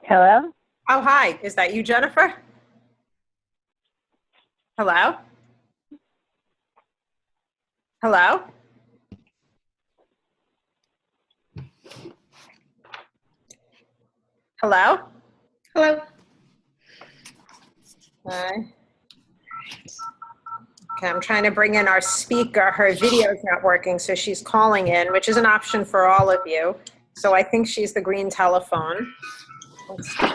Hello? Oh, hi. Is that you, Jennifer? Hello? Hello? Hello? Hello. Hi. Okay, I'm trying to bring in our speaker. Her video's not working, so she's calling in, which is an option for all of you. So I think she's the green telephone. Let's see.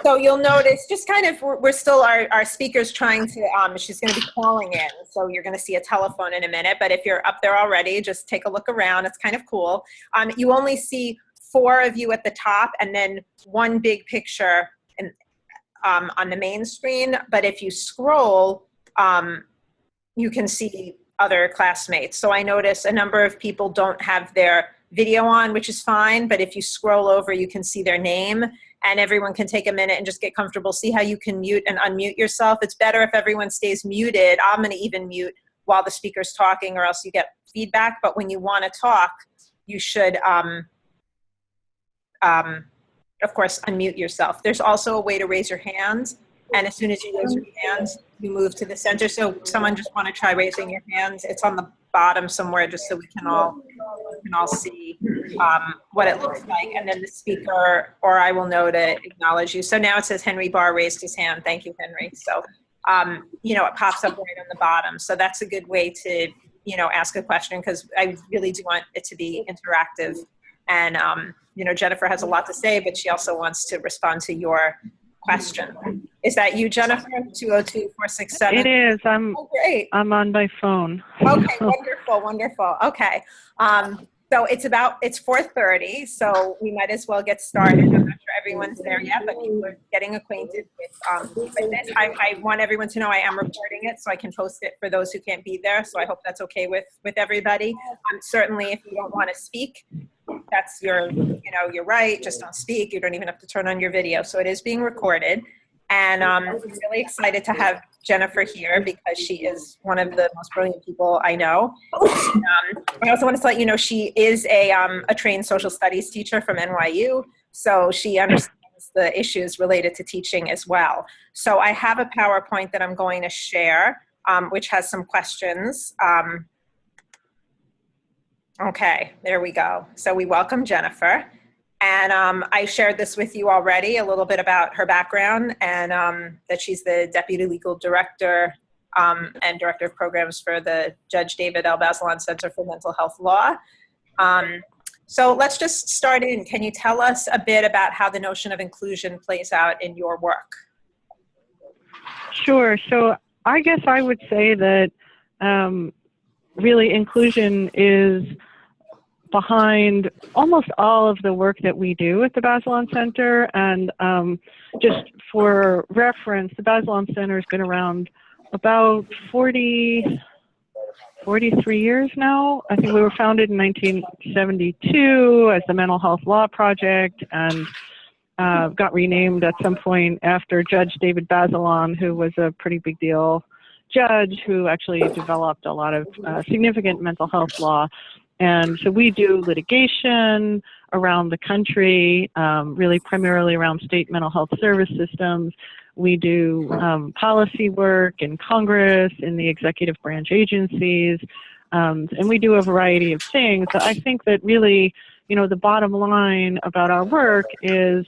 So you'll notice, just kind of, we're still, our speaker's trying to, she's going to be calling in. So you're going to see a telephone in a minute. But if you're up there already, just take a look around. It's kind of cool. You only see 4 of you at the top and then one big picture on the main screen. But if you scroll, you can see other classmates. So I notice a number of people don't have their video on, which is fine. But if you scroll over, you can see their name. And everyone can take a minute and just get comfortable. See how you can mute and unmute yourself. It's better if everyone stays muted. I'm going to even mute while the speaker's talking, or else you get feedback. But when you want to talk, you should, of course, unmute yourself. There's also a way to raise your hand. And as soon as you raise your hand, you move to the center. So someone just want to try raising your hands. It's on the bottom somewhere, just so we can all see what it looks like. And then the speaker or I will know to acknowledge you. So now it says Henry Barr raised his hand. Thank you, Henry. So, you know, it pops up right on the bottom. So that's a good way to, you know, ask a question, because I really do want it to be interactive. And, you know, Jennifer has a lot to say, but she also wants to respond to your question. Is that you, Jennifer? 202-467? It is. Oh, great. I'm on my phone. Okay, wonderful, wonderful. Okay. So it's 4:30, so we might as well get started. I'm not sure everyone's there yet, but people are getting acquainted with this. I want everyone to know I am recording it, so I can post it for those who can't be there. So I hope that's okay with everybody. Certainly, if you don't want to speak, that's your right. Just don't speak. You don't even have to turn on your video. So it is being recorded. And I'm really excited to have Jennifer here, because she is one of the most brilliant people I know. I also wanted to let you know she is a trained social studies teacher from NYU, so she understands the issues related to teaching as well. So I have a PowerPoint that I'm going to share, which has some questions. Okay, there we go. So we welcome Jennifer. And I shared this with you already, a little bit about her background, and that she's the Deputy Legal Director and Director of Programs for the Judge David L. Bazelon Center for Mental Health Law. So let's just start in. Can you tell us a bit about how the notion of inclusion plays out in your work? Sure. So I guess I would say that really inclusion is behind almost all of the work that we do at the Bazelon Center. And just for reference, the Bazelon Center has been around about 43 years now. I think we were founded in 1972 as the Mental Health Law Project, and got renamed at some point after Judge David Bazelon, who was a pretty big deal judge who actually developed a lot of significant mental health law. And so we do litigation around the country, really primarily around state mental health service systems. We do policy work in Congress, in the executive branch agencies, and we do a variety of things. I think that really, the bottom line about our work is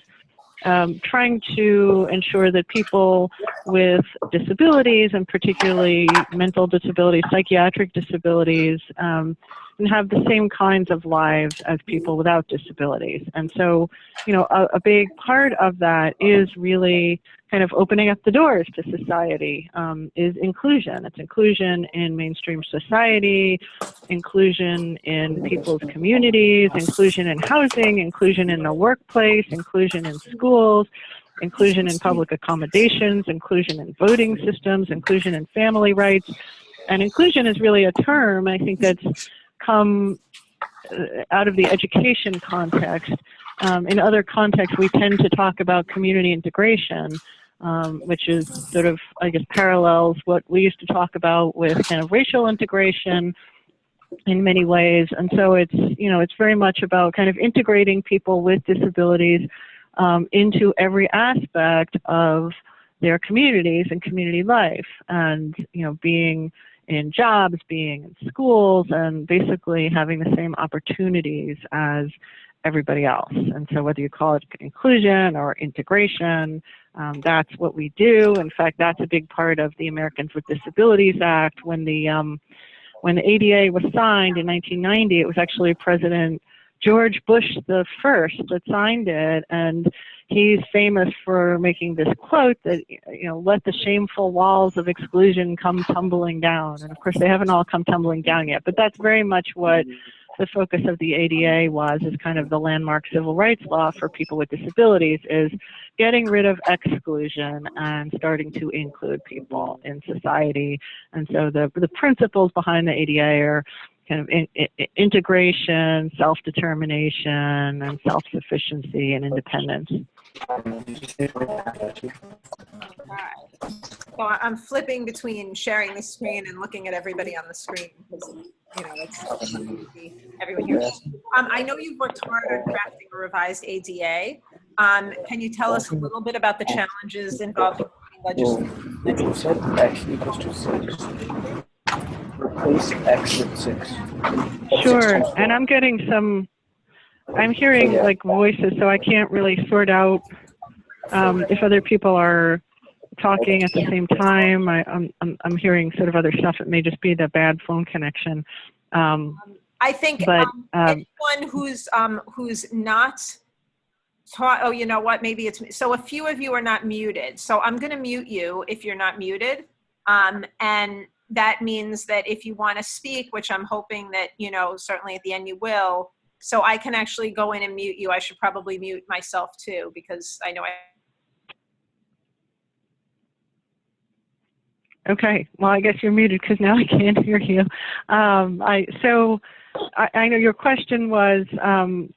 trying to ensure that people with disabilities, and particularly mental disabilities, psychiatric disabilities, can have the same kinds of lives as people without disabilities. And so, a big part of that is really kind of opening up the doors to society, is inclusion. It's inclusion in mainstream society, inclusion in people's communities, inclusion in housing, inclusion in the workplace, inclusion in schools, inclusion in public accommodations, inclusion in voting systems, inclusion in family rights. And inclusion is really a term, I think, that's come out of the education context. In other contexts, we tend to talk about community integration, which is sort of, I guess, parallels what we used to talk about with kind of racial integration in many ways. And so it's very much about kind of integrating people with disabilities into every aspect of their communities and community life, and being in jobs, being in schools, and basically having the same opportunities as everybody else. And so whether you call it inclusion or integration, that's what we do. In fact, that's a big part of the Americans with Disabilities Act. When the ADA was signed in 1990, it was actually President George Bush the first that signed it, and he's famous for making this quote that, let the shameful walls of exclusion come tumbling down. And of course, they haven't all come tumbling down yet, but that's very much what the focus of the ADA was, is kind of the landmark civil rights law for people with disabilities, is getting rid of exclusion and starting to include people in society. And so the principles behind the ADA are kind of integration, self-determination, and self-sufficiency and independence. Okay. So I'm flipping between sharing the screen and looking at everybody on the screen, because it's everyone here. I know you've worked hard on drafting a revised ADA. Can you tell us a little bit about the challenges involved in legislation? X equals to 6. Replace X with 6. Sure. And I'm hearing like voices, so I can't really sort out if other people are talking at the same time. I'm hearing sort of other stuff. It may just be the bad phone connection. I think anyone who's not taught, oh, you know what, maybe it's me. So a few of you are not muted. So I'm going to mute you if you're not muted. And that means that if you want to speak, which I'm hoping that, certainly at the end you will, so I can actually go in and mute you. I should probably mute myself too, because I know Okay, well, I guess you're muted because now I can't hear you. I know your question was, that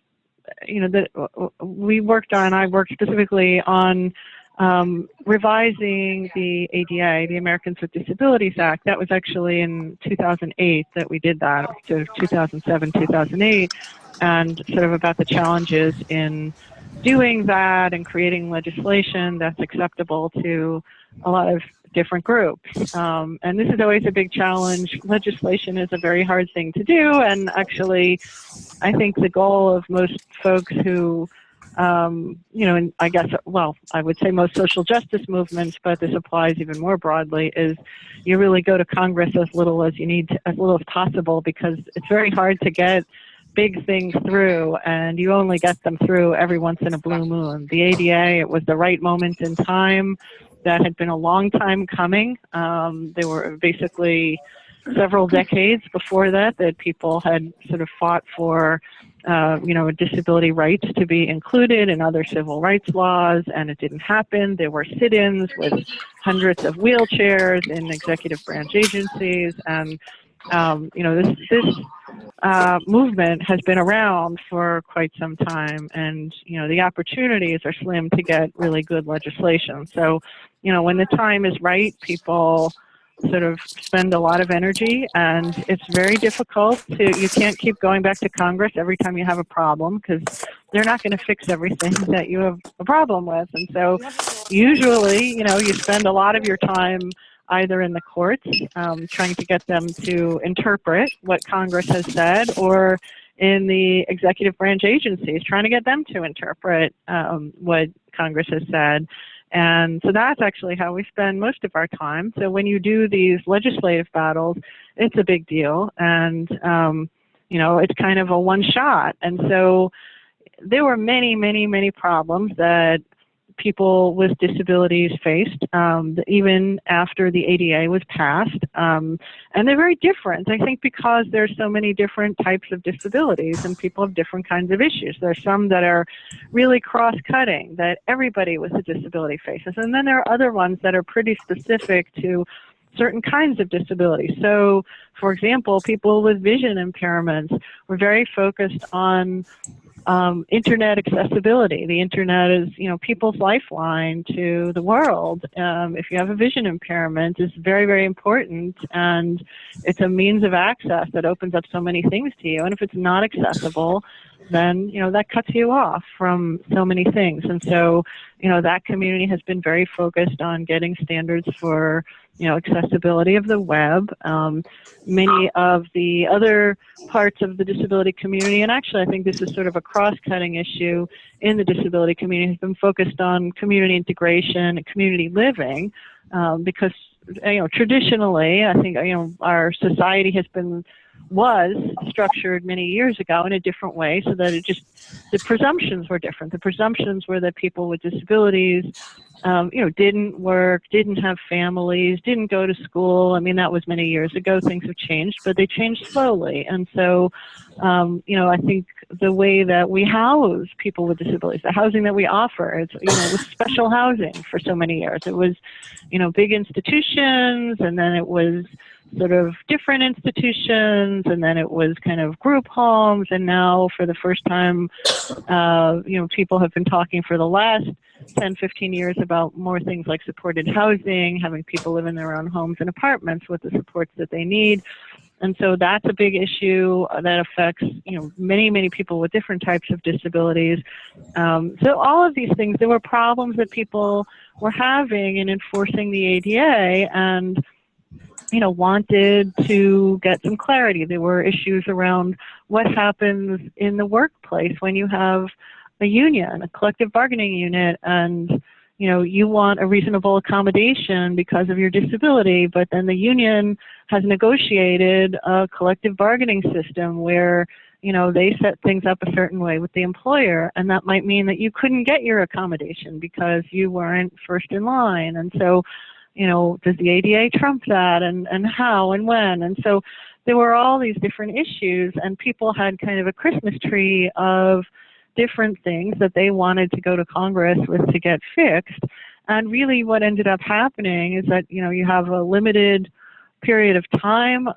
I worked specifically on revising the ADA, the Americans with Disabilities Act. That was actually in 2008 that we did that, to 2007, 2008, and sort of about the challenges in doing that and creating legislation that's acceptable to a lot of different groups. And this is always a big challenge. Legislation is a very hard thing to do, and actually, I think the goal of most folks who, and I guess, well, I would say most social justice movements, but this applies even more broadly, is you really go to Congress as little as you need to, as little as possible, because it's very hard to get big things through, and you only get them through every once in a blue moon. The ADA, it was the right moment in time. That had been a long time coming. There were basically several decades before that people had sort of fought for, disability rights to be included in other civil rights laws, and it didn't happen. There were sit-ins with hundreds of wheelchairs in executive branch agencies, and this movement has been around for quite some time, and the opportunities are slim to get really good legislation. So, when the time is right, people sort of spend a lot of energy, and it's very difficult you can't keep going back to Congress every time you have a problem, because they're not going to fix everything that you have a problem with. And so usually, you spend a lot of your time either in the courts, trying to get them to interpret what Congress has said, or in the executive branch agencies, trying to get them to interpret what Congress has said. And so that's actually how we spend most of our time. So when you do these legislative battles, it's a big deal. And, it's kind of a one shot. And so there were many, many, many problems that people with disabilities faced, even after the ADA was passed. And they're very different, I think, because there's so many different types of disabilities and people have different kinds of issues. There's some that are really cross-cutting, that everybody with a disability faces. And then there are other ones that are pretty specific to certain kinds of disabilities. So, for example, people with vision impairments were very focused on internet accessibility. The internet is, people's lifeline to the world. If you have a vision impairment, it's very, very important, and it's a means of access that opens up so many things to you. And if it's not accessible, then, that cuts you off from so many things. And so, that community has been very focused on getting standards for, accessibility of the web. Many of the other parts of the disability community, and actually I think this is sort of a cross-cutting issue in the disability community, has been focused on community integration and community living, because, traditionally, I think, our society was structured many years ago in a different way, so that the presumptions were different. The presumptions were that people with disabilities, didn't work, didn't have families, didn't go to school. I mean, that was many years ago. Things have changed, but they changed slowly. And so, I think the way that we house people with disabilities, the housing that we offer, it's, was special housing for so many years. It was, big institutions, and then it was sort of different institutions, and then it was kind of group homes, and now for the first time, people have been talking for the last 10, 15 years about more things like supported housing, having people live in their own homes and apartments with the supports that they need. And so that's a big issue that affects, many, many people with different types of disabilities. So all of these things, there were problems that people were having in enforcing the ADA, and wanted to get some clarity. There were issues around what happens in the workplace when you have a union, a collective bargaining unit, and you want a reasonable accommodation because of your disability, but then the union has negotiated a collective bargaining system where they set things up a certain way with the employer, and that might mean that you couldn't get your accommodation because you weren't first in line. And so does the ADA trump that, and how and when? And so there were all these different issues, and people had kind of a Christmas tree of different things that they wanted to go to Congress with to get fixed. And really what ended up happening is that, you have a limited period of time,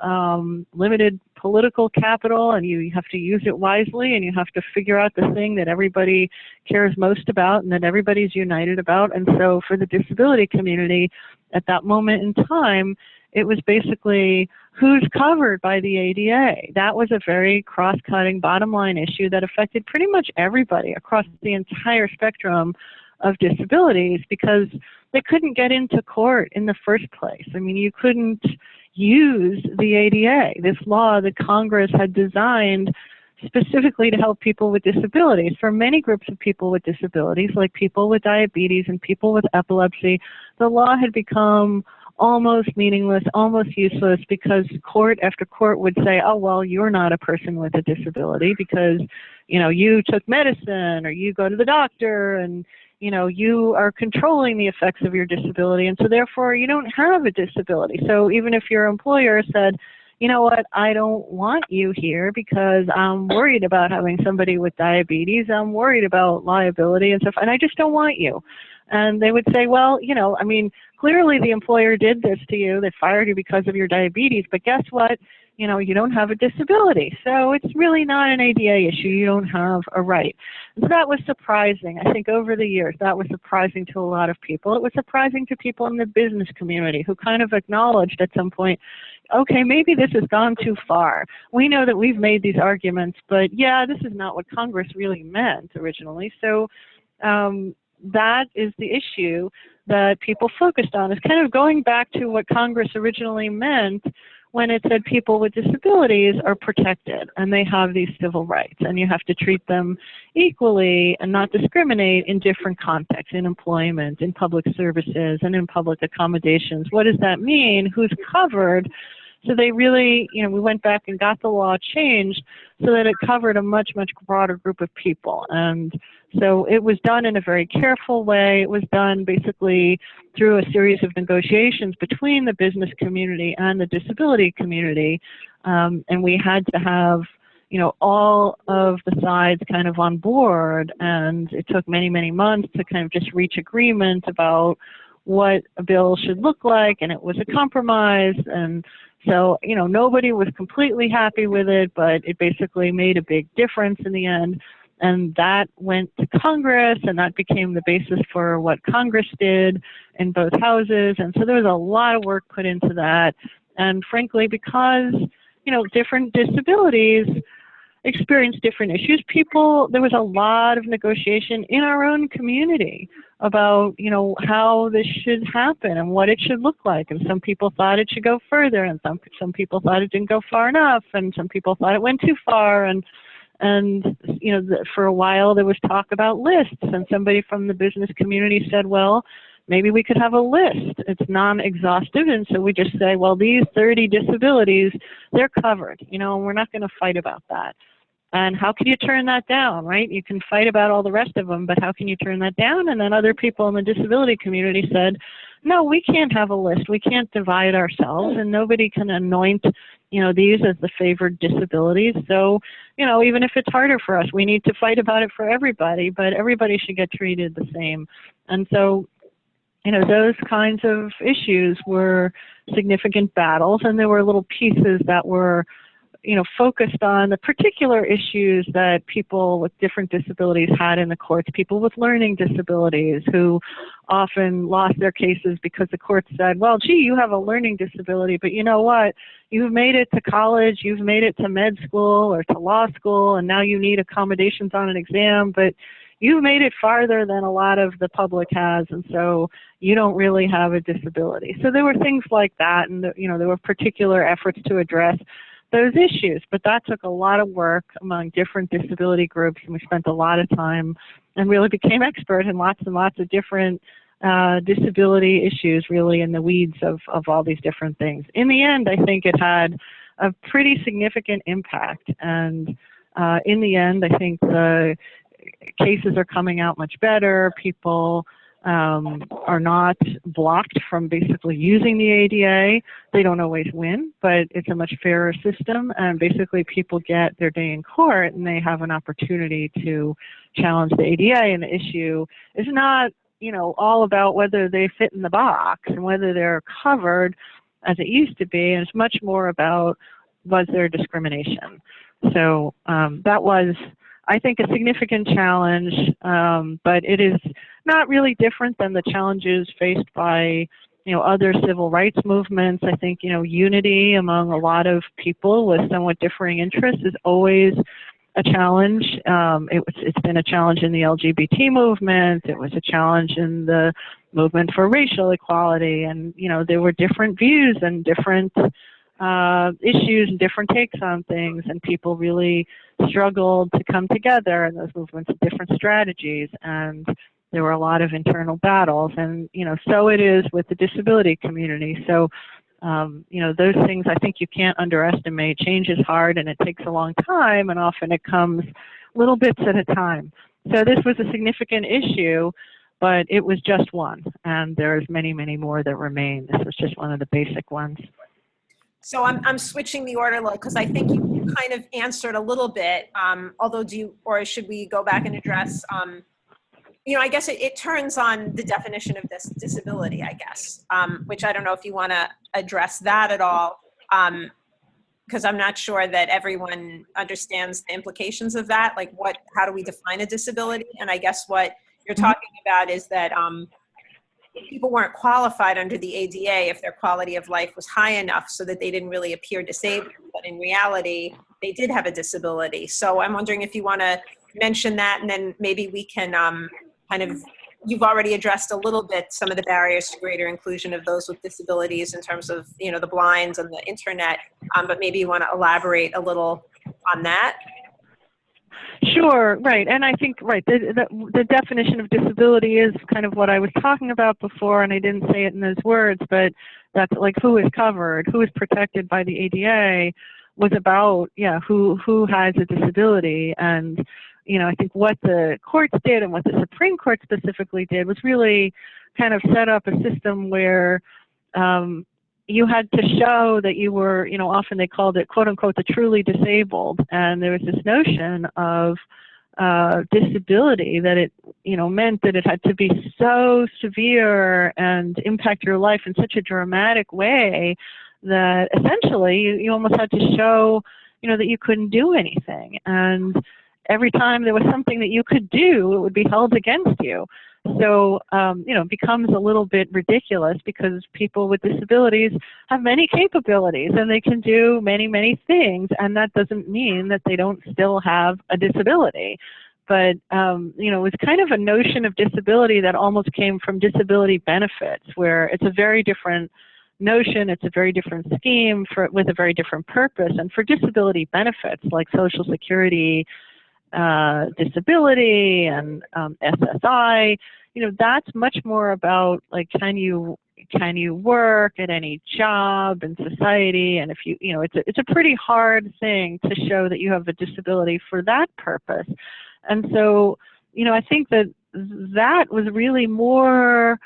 limited political capital, and you have to use it wisely, and you have to figure out the thing that everybody cares most about and that everybody's united about. And so for the disability community at that moment in time, it was basically who's covered by the ADA. That was a very cross-cutting bottom line issue that affected pretty much everybody across the entire spectrum of disabilities, because they couldn't get into court in the first place. I mean, you couldn't use the ADA, this law that Congress had designed specifically to help people with disabilities. For many groups of people with disabilities, like people with diabetes and people with epilepsy, the law had become almost meaningless, almost useless, because court after court would say, oh, well, you're not a person with a disability because, you know, you took medicine or you go to the doctor and, you know, you are controlling the effects of your disability, and so therefore you don't have a disability. So even if your employer said, you know what, I don't want you here because I'm worried about having somebody with diabetes, I'm worried about liability and stuff, and I just don't want you. And they would say, well, you know, I mean, clearly the employer did this to you, they fired you because of your diabetes, but guess what? You know, you don't have a disability. So it's really not an ADA issue. You don't have a right. And so that was surprising. I think over the years, that was surprising to a lot of people. It was surprising to people in the business community who kind of acknowledged at some point, okay, maybe this has gone too far. We know that we've made these arguments, but yeah, this is not what Congress really meant originally. So that is the issue that people focused on, is kind of going back to what Congress originally meant when it said people with disabilities are protected and they have these civil rights, and you have to treat them equally and not discriminate in different contexts, in employment, in public services, and in public accommodations. What does that mean? Who's covered? So they really, you know, we went back and got the law changed so that it covered a much, much broader group of people. And so it was done in a very careful way. It was done basically through a series of negotiations between the business community and the disability community. And we had to have, you know, all of the sides kind of on board. And it took many, many months to kind of just reach agreement about what a bill should look like. And it was a compromise. And so, you know, nobody was completely happy with it, but it basically made a big difference in the end. And that went to Congress, and that became the basis for what Congress did in both houses. And so there was a lot of work put into that. And frankly, because, you know, different disabilities experience different issues, there was a lot of negotiation in our own community about, you know, how this should happen and what it should look like. And some people thought it should go further, and some people thought it didn't go far enough, and some people thought it went too far. And you know, for a while there was talk about lists, and somebody from the business community said, well, maybe we could have a list. It's non-exhaustive, and so we just say, well, these 30 disabilities, they're covered, you know, and we're not going to fight about that. And how can you turn that down, right? You can fight about all the rest of them, but how can you turn that down? And then other people in the disability community said, no, we can't have a list. We can't divide ourselves, and nobody can anoint, you know, these as the favored disabilities. So, you know, even if it's harder for us, we need to fight about it for everybody, but everybody should get treated the same. And so, you know, those kinds of issues were significant battles, and there were little pieces that were, you know, focused on the particular issues that people with different disabilities had in the courts, people with learning disabilities who often lost their cases because the court said, well, gee, you have a learning disability, but you know what? You've made it to college, you've made it to med school or to law school, and now you need accommodations on an exam, but you've made it farther than a lot of the public has, and so you don't really have a disability. So there were things like that, and you know, there were particular efforts to address those issues, but that took a lot of work among different disability groups, and we spent a lot of time and really became expert in lots and lots of different disability issues, really in the weeds of all these different things. In the end, I think it had a pretty significant impact, and in the end, I think the cases are coming out much better. People are not blocked from basically using the ADA. They don't always win, but it's a much fairer system, and basically people get their day in court and they have an opportunity to challenge the ADA, and the issue is not, you know, all about whether they fit in the box and whether they're covered as it used to be, and it's much more about, was there discrimination? So that was, I think, a significant challenge, but it is not really different than the challenges faced by, you know, other civil rights movements. I think, you know, unity among a lot of people with somewhat differing interests is always a challenge. It's been a challenge in the LGBT movement. It was a challenge in the movement for racial equality, and there were different views and different issues and different takes on things, and people really struggled to come together, and those movements had different strategies, and there were a lot of internal battles, and so it is with the disability community. So those things I think you can't underestimate. Change is hard and it takes a long time, and often it comes little bits at a time. So this was a significant issue, but it was just one, and there's many, many more that remain. This was just one of the basic ones. So I'm switching the order a little because I think you kind of answered a little bit, although or should we go back and address, I guess it turns on the definition of this disability, I guess, which I don't know if you want to address that at all, because I'm not sure that everyone understands the implications of that. Like how do we define a disability? And I guess what you're talking about is that people weren't qualified under the ADA if their quality of life was high enough so that they didn't really appear disabled, but in reality, they did have a disability. So I'm wondering if you want to mention that, and then maybe we can you've already addressed a little bit some of the barriers to greater inclusion of those with disabilities in terms of, the blinds and the internet, but maybe you want to elaborate a little on that. Sure, right. And I think, right, the definition of disability is kind of what I was talking about before, and I didn't say it in those words, but that's like who is covered, who is protected by the ADA was about, who has a disability. And, I think what the courts did and what the Supreme Court specifically did was really kind of set up a system where you had to show that you were, often they called it, quote unquote, the truly disabled. And there was this notion of disability that it, meant that it had to be so severe and impact your life in such a dramatic way that essentially you almost had to show, that you couldn't do anything. And every time there was something that you could do, it would be held against you. So, it becomes a little bit ridiculous because people with disabilities have many capabilities and they can do many, many things. And that doesn't mean that they don't still have a disability. But, it was kind of a notion of disability that almost came from disability benefits, where it's a very different notion, it's a very different scheme with a very different purpose. And for disability benefits like Social Security, disability and SSI, that's much more about like can you work at any job in society, and if it's a pretty hard thing to show that you have a disability for that purpose. And so I think that was really more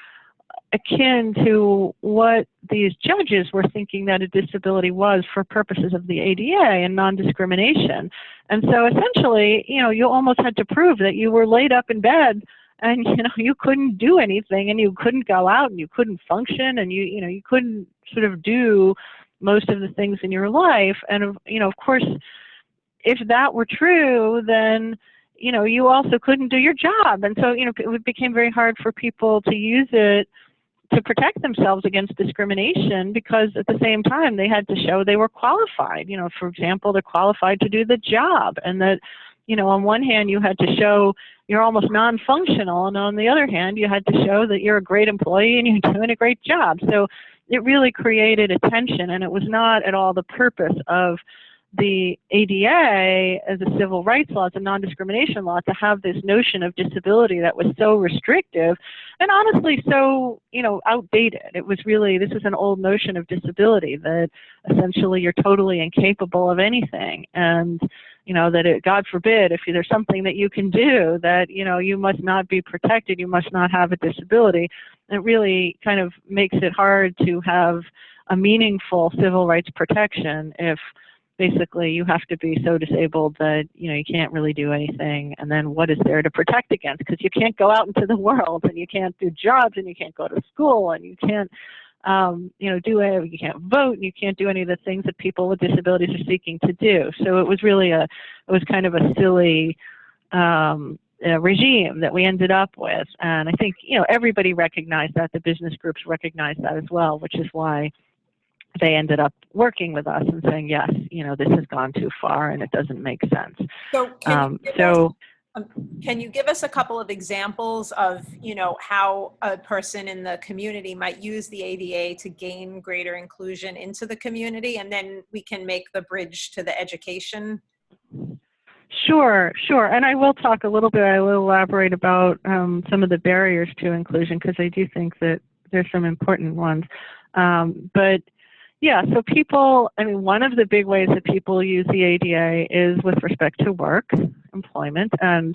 akin to what these judges were thinking that a disability was for purposes of the ADA and non-discrimination. And so essentially, you almost had to prove that you were laid up in bed and, you couldn't do anything, and you couldn't go out, and you couldn't function, and you couldn't sort of do most of the things in your life. And, of course, if that were true, then you also couldn't do your job. And so, it became very hard for people to use it to protect themselves against discrimination, because at the same time they had to show they were qualified. For example, they're qualified to do the job, and that, on one hand you had to show you're almost non-functional, and on the other hand you had to show that you're a great employee and you're doing a great job. So it really created a tension, and it was not at all the purpose of the ADA as a civil rights law, as a non-discrimination law, to have this notion of disability that was so restrictive and honestly so, outdated. It was really, this is an old notion of disability that essentially you're totally incapable of anything, and, that God forbid, if there's something that you can do, that, you must not be protected, you must not have a disability. It really kind of makes it hard to have a meaningful civil rights protection if basically you have to be so disabled that you can't really do anything. And then what is there to protect against? Because you can't go out into the world, and you can't do jobs, and you can't go to school, and you can't you can't vote, and you can't do any of the things that people with disabilities are seeking to do. So it was really kind of a silly regime that we ended up with. And I think everybody recognized that. The business groups recognized that as well, which is why they ended up working with us and saying, yes, this has gone too far and it doesn't make sense. So can you Can you give us a couple of examples of, you know, how a person in the community might use the ADA to gain greater inclusion into the community, and then we can make the bridge to the education? Sure, sure. And I will talk a little bit, I will elaborate about some of the barriers to inclusion, because I do think that there's some important ones. But yeah, so people, I mean, one of the big ways that people use the ADA is with respect to work, employment. And,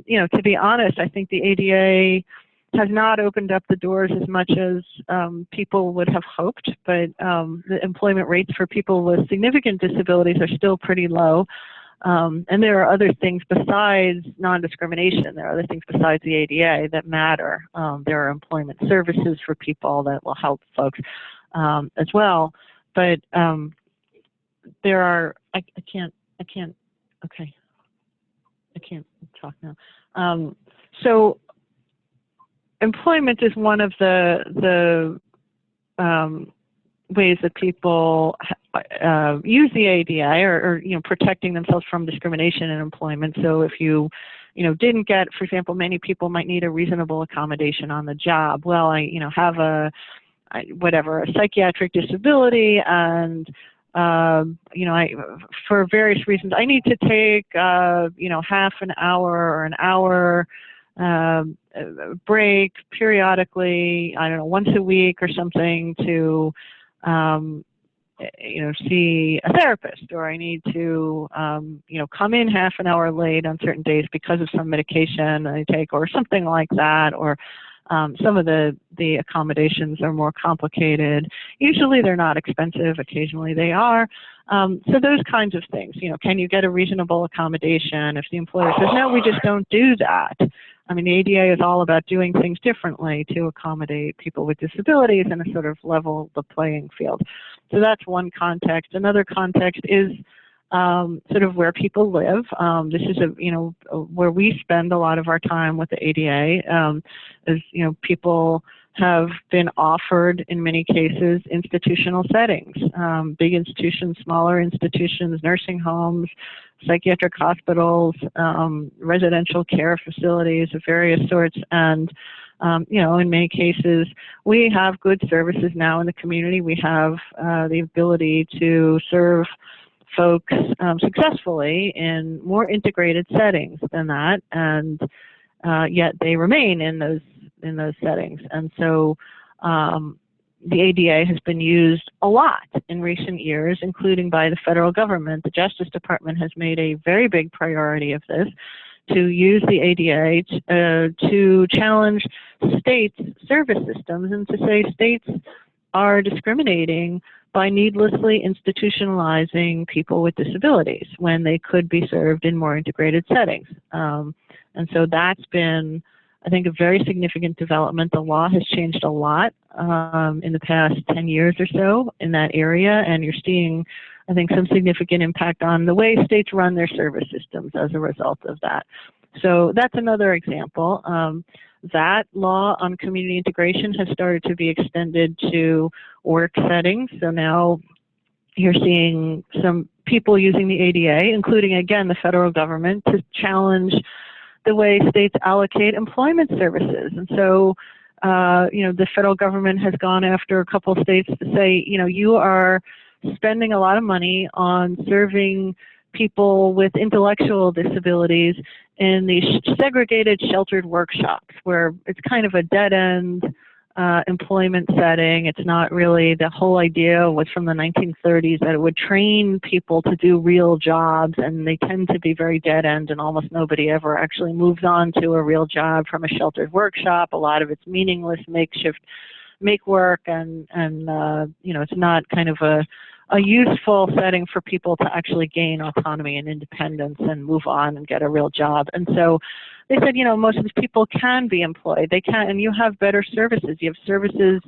you know, to be honest, I think the ADA has not opened up the doors as much as people would have hoped, but the employment rates for people with significant disabilities are still pretty low. And there are other things besides non-discrimination. There are other things besides the ADA that matter. There are employment services for people that will help folks as well. But there are, I can't talk now. So employment is one of the ways that people use the ADA, or you know, protecting themselves from discrimination in employment. So if you didn't get, for example, many people might need a reasonable accommodation on the job. Well, I have a psychiatric disability, and for various reasons I need to take half an hour or an hour break periodically, I don't know, once a week or something, to see a therapist, or I need to come in half an hour late on certain days because of some medication I take, or something like that. Or some of the accommodations are more complicated. Usually they're not expensive, occasionally they are. So those kinds of things, can you get a reasonable accommodation? If the employer says, no, we just don't do that. I mean, the ADA is all about doing things differently to accommodate people with disabilities and a sort of level the playing field. So that's one context. Another context is sort of where people live. This is where we spend a lot of our time with the ADA. People have been offered, in many cases, institutional settings, big institutions, smaller institutions, nursing homes, psychiatric hospitals, residential care facilities of various sorts. And in many cases, we have good services now in the community. We have the ability to serve folks successfully in more integrated settings than that, and yet they remain in those settings. And so the ADA has been used a lot in recent years, including by the federal government. The Justice Department has made a very big priority of this, to use the ADA to challenge states' service systems, and to say states are discriminating by needlessly institutionalizing people with disabilities when they could be served in more integrated settings. And so that's been, I think, a very significant development. The law has changed a lot in the past 10 years or so in that area, and you're seeing, I think, some significant impact on the way states run their service systems as a result of that. So that's another example. That law on community integration has started to be extended to work settings. So now you're seeing some people using the ADA, including, again, the federal government, to challenge the way states allocate employment services. And so, the federal government has gone after a couple of states to say, you are spending a lot of money on serving people with intellectual disabilities in these segregated sheltered workshops, where it's kind of a dead-end employment setting. It's not really, the whole idea was from the 1930s that it would train people to do real jobs, and they tend to be very dead-end, and almost nobody ever actually moves on to a real job from a sheltered workshop. A lot of it's meaningless, makeshift make work, and it's not kind of a useful setting for people to actually gain autonomy and independence and move on and get a real job. And so they said, most of these people can be employed. They can, and you have better services. You have services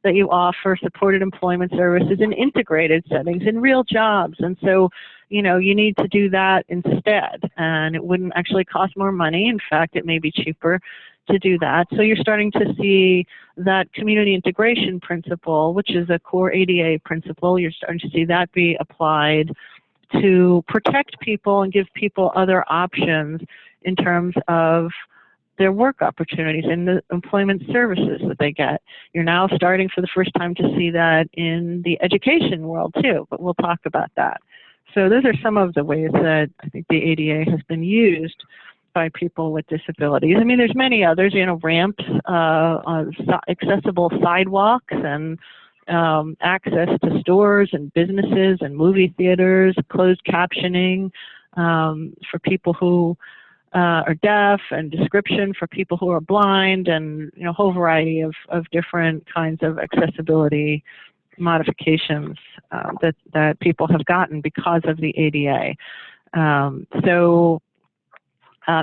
that you offer, supported employment services in integrated settings, in real jobs. And so, you need to do that instead. And it wouldn't actually cost more money. In fact, it may be cheaper to do that. So you're starting to see that community integration principle, which is a core ADA principle, you're starting to see that be applied to protect people and give people other options in terms of their work opportunities and the employment services that they get. You're now starting for the first time to see that in the education world too, but we'll talk about that. So those are some of the ways that I think the ADA has been used by people with disabilities. I mean, there's many others, you know, ramps, accessible sidewalks, and access to stores and businesses and movie theaters, closed captioning for people who are deaf, and description for people who are blind, and, you know, a whole variety of different kinds of accessibility modifications that people have gotten because of the ADA.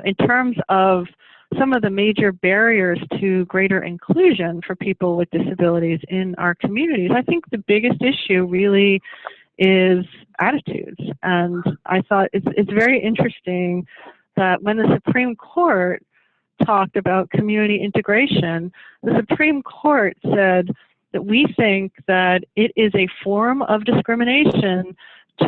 In terms of some of the major barriers to greater inclusion for people with disabilities in our communities, I think the biggest issue really is attitudes. And I thought it's very interesting that when the Supreme Court talked about community integration, the Supreme Court said that we think that it is a form of discrimination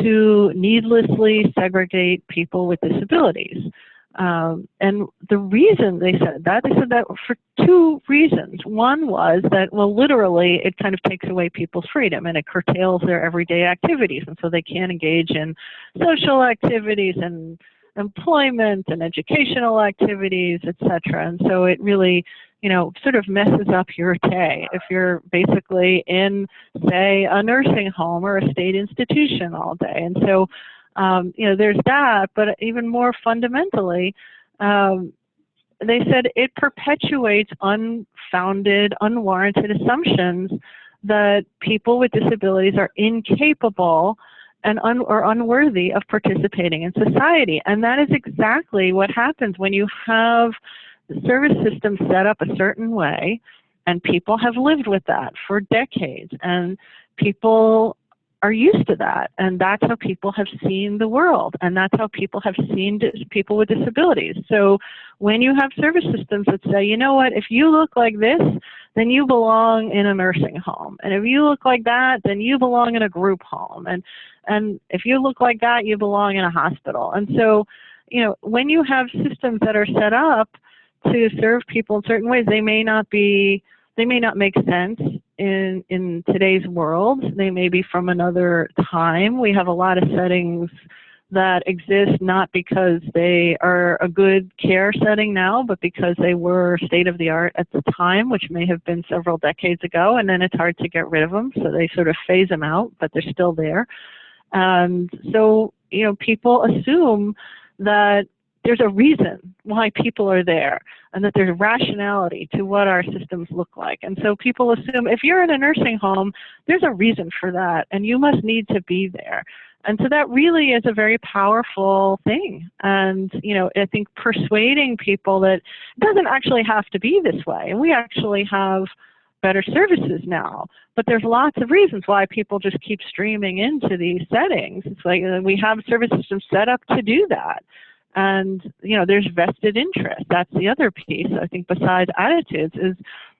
to needlessly segregate people with disabilities. And the reason they said that for two reasons. One was that, well, literally, it kind of takes away people's freedom and it curtails their everyday activities. And so they can't engage in social activities and employment and educational activities, et cetera. And so it really, you know, sort of messes up your day if you're basically in, say, a nursing home or a state institution all day. And so, you know, there's that, but even more fundamentally, they said it perpetuates unfounded, unwarranted assumptions that people with disabilities are incapable and or unworthy of participating in society. And that is exactly what happens when you have the service system set up a certain way, and people have lived with that for decades, and people are used to that, and that's how people have seen the world, and that's how people have seen people with disabilities. So when you have service systems that say, you know what, if you look like this, then you belong in a nursing home, and if you look like that, then you belong in a group home, and if you look like that, you belong in a hospital. And so, you know, when you have systems that are set up to serve people in certain ways, they may not make sense in today's world. They may be from another time. We have a lot of settings that exist not because they are a good care setting now, but because they were state of the art at the time, which may have been several decades ago, and then it's hard to get rid of them, so they sort of phase them out, but they're still there. And so, you know, people assume that there's a reason why people are there, and that there's rationality to what our systems look like. And so people assume if you're in a nursing home, there's a reason for that, and you must need to be there. And so that really is a very powerful thing. And, you know, I think persuading people that it doesn't actually have to be this way. And we actually have better services now, but there's lots of reasons why people just keep streaming into these settings. It's like we have service systems set up to do that. And, you know, there's vested interest. That's the other piece, I think, besides attitudes, is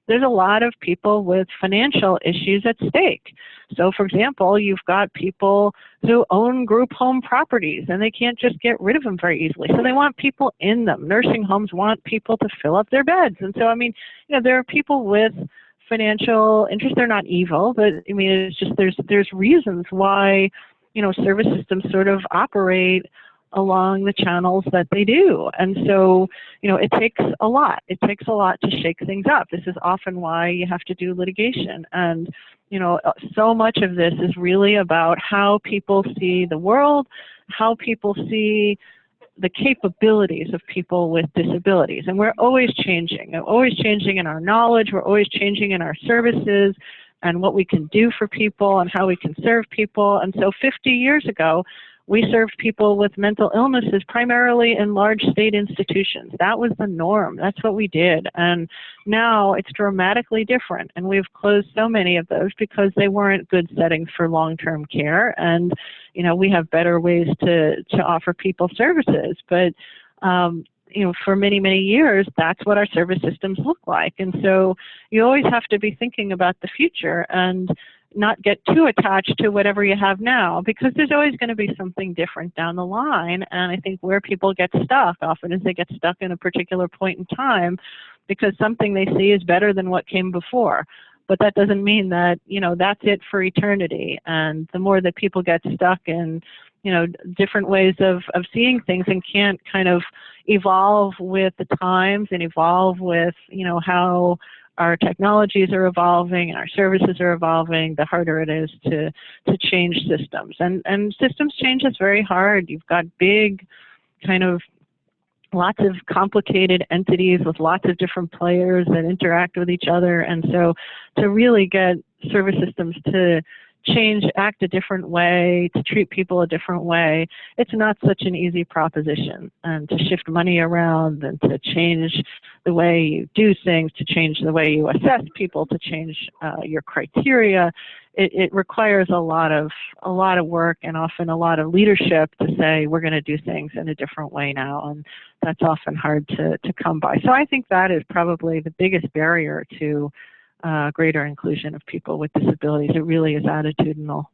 there's a lot of people with financial issues at stake. So, for example, you've got people who own group home properties, and they can't just get rid of them very easily. So they want people in them. Nursing homes want people to fill up their beds. And so, I mean, you know, there are people with financial interest. They're not evil, but, I mean, it's just there's reasons why, you know, service systems sort of operate along the channels that they do. And so, you know, it takes a lot. It takes a lot to shake things up. This is often why you have to do litigation. And, you know, so much of this is really about how people see the world, how people see the capabilities of people with disabilities. And we're always changing. We're always changing in our knowledge. We're always changing in our services and what we can do for people and how we can serve people. And so 50 years ago, we served people with mental illnesses primarily in large state institutions. That was the norm. That's what we did. And now it's dramatically different. And we've closed so many of those because they weren't good settings for long-term care. And, you know, we have better ways to offer people services. But, you know, for many, many years, that's what our service systems look like. And so you always have to be thinking about the future. And, not get too attached to whatever you have now, because there's always going to be something different down the line. And I think where people get stuck often is they get stuck in a particular point in time because something they see is better than what came before. But that doesn't mean that, you know, that's it for eternity. And the more that people get stuck in, you know, different ways of seeing things and can't kind of evolve with the times and evolve with, you know, how our technologies are evolving and our services are evolving, the harder it is to change systems. And systems change is very hard. You've got big kind of lots of complicated entities with lots of different players that interact with each other. And so to really get service systems to change, act a different way, to treat people a different way, it's not such an easy proposition. And to shift money around and to change the way you do things, to change the way you assess people, to change your criteria, it requires a lot of work and often a lot of leadership to say we're going to do things in a different way now, and that's often hard to come by. So I think that is probably the biggest barrier to greater inclusion of people with disabilities. It really is attitudinal.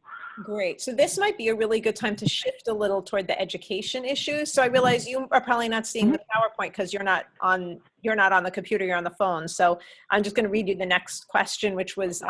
Great. So this might be a really good time to shift a little toward the education issues. So I realize you are probably not seeing the PowerPoint because you're not on the computer, you're on the phone. So I'm just going to read you the next question, which was,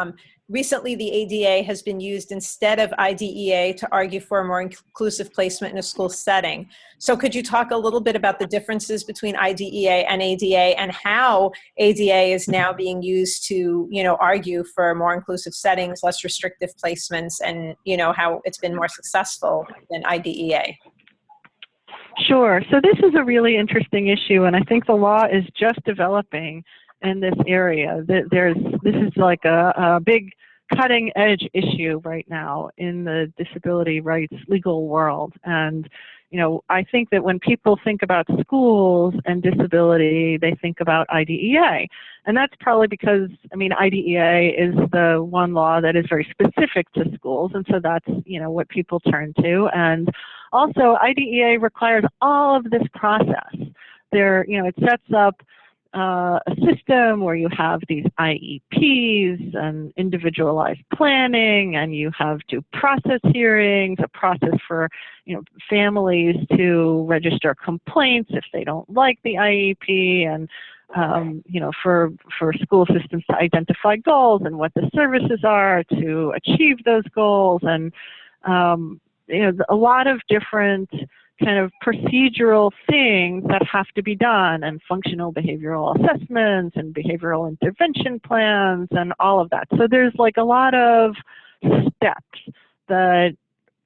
recently the ADA has been used instead of IDEA to argue for a more inclusive placement in a school setting. So could you talk a little bit about the differences between IDEA and ADA and how ADA is now being used to, you know, argue for more inclusive settings, less restrictive placements, and, you know, how it's been more successful than IDEA? Sure. So this is a really interesting issue, and I think the law is just developing in this area. This is like a big cutting edge issue right now in the disability rights legal world. And, you know, I think that when people think about schools and disability, they think about IDEA. And that's probably because, I mean, IDEA is the one law that is very specific to schools. And so that's, you know, what people turn to. And also IDEA requires all of this process. There, you know, it sets up a system where you have these IEPs and individualized planning, and you have due process hearings, a process for, you know, families to register complaints if they don't like the IEP, and you know, for school systems to identify goals and what the services are to achieve those goals, and you know, a lot of different kind of procedural things that have to be done, and functional behavioral assessments and behavioral intervention plans and all of that. So there's like a lot of steps that,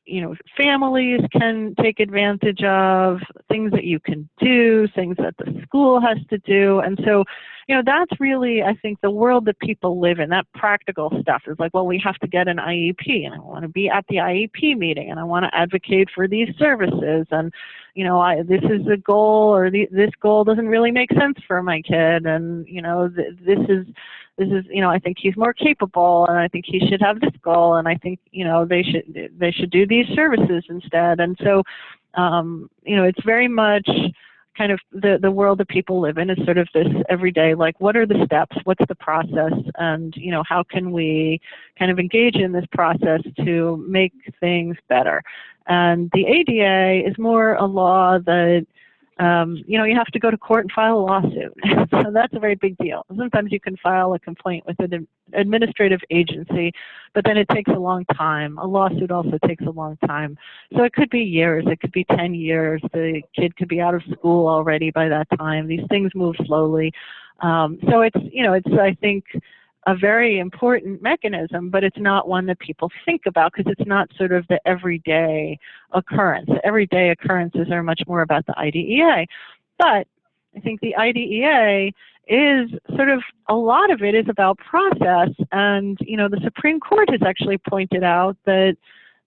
you know, families can take advantage of, things that you can do, things that the school has to do. And so, you know, that's really, I think, the world that people live in. That practical stuff is like, well, we have to get an IEP, and I want to be at the IEP meeting, and I want to advocate for these services, and, you know, this is a goal, or this goal doesn't really make sense for my kid, and, you know, this is, you know, I think he's more capable, and I think he should have this goal, and I think, you know, they should do these services instead. And so, you know, it's very much kind of the world that people live in is sort of this everyday, like, what are the steps, what's the process, and, you know, how can we kind of engage in this process to make things better. And the ADA is more a law that, you know, you have to go to court and file a lawsuit. So that's a very big deal. Sometimes you can file a complaint with an administrative agency, but then it takes a long time. A lawsuit also takes a long time. So it could be years, it could be 10 years. The kid could be out of school already by that time. These things move slowly. So it's, you know, it's, I think, a very important mechanism, but it's not one that people think about because it's not sort of the everyday occurrence. The everyday occurrences are much more about the IDEA. But I think the IDEA is sort of, a lot of it is about process. And, you know, the Supreme Court has actually pointed out that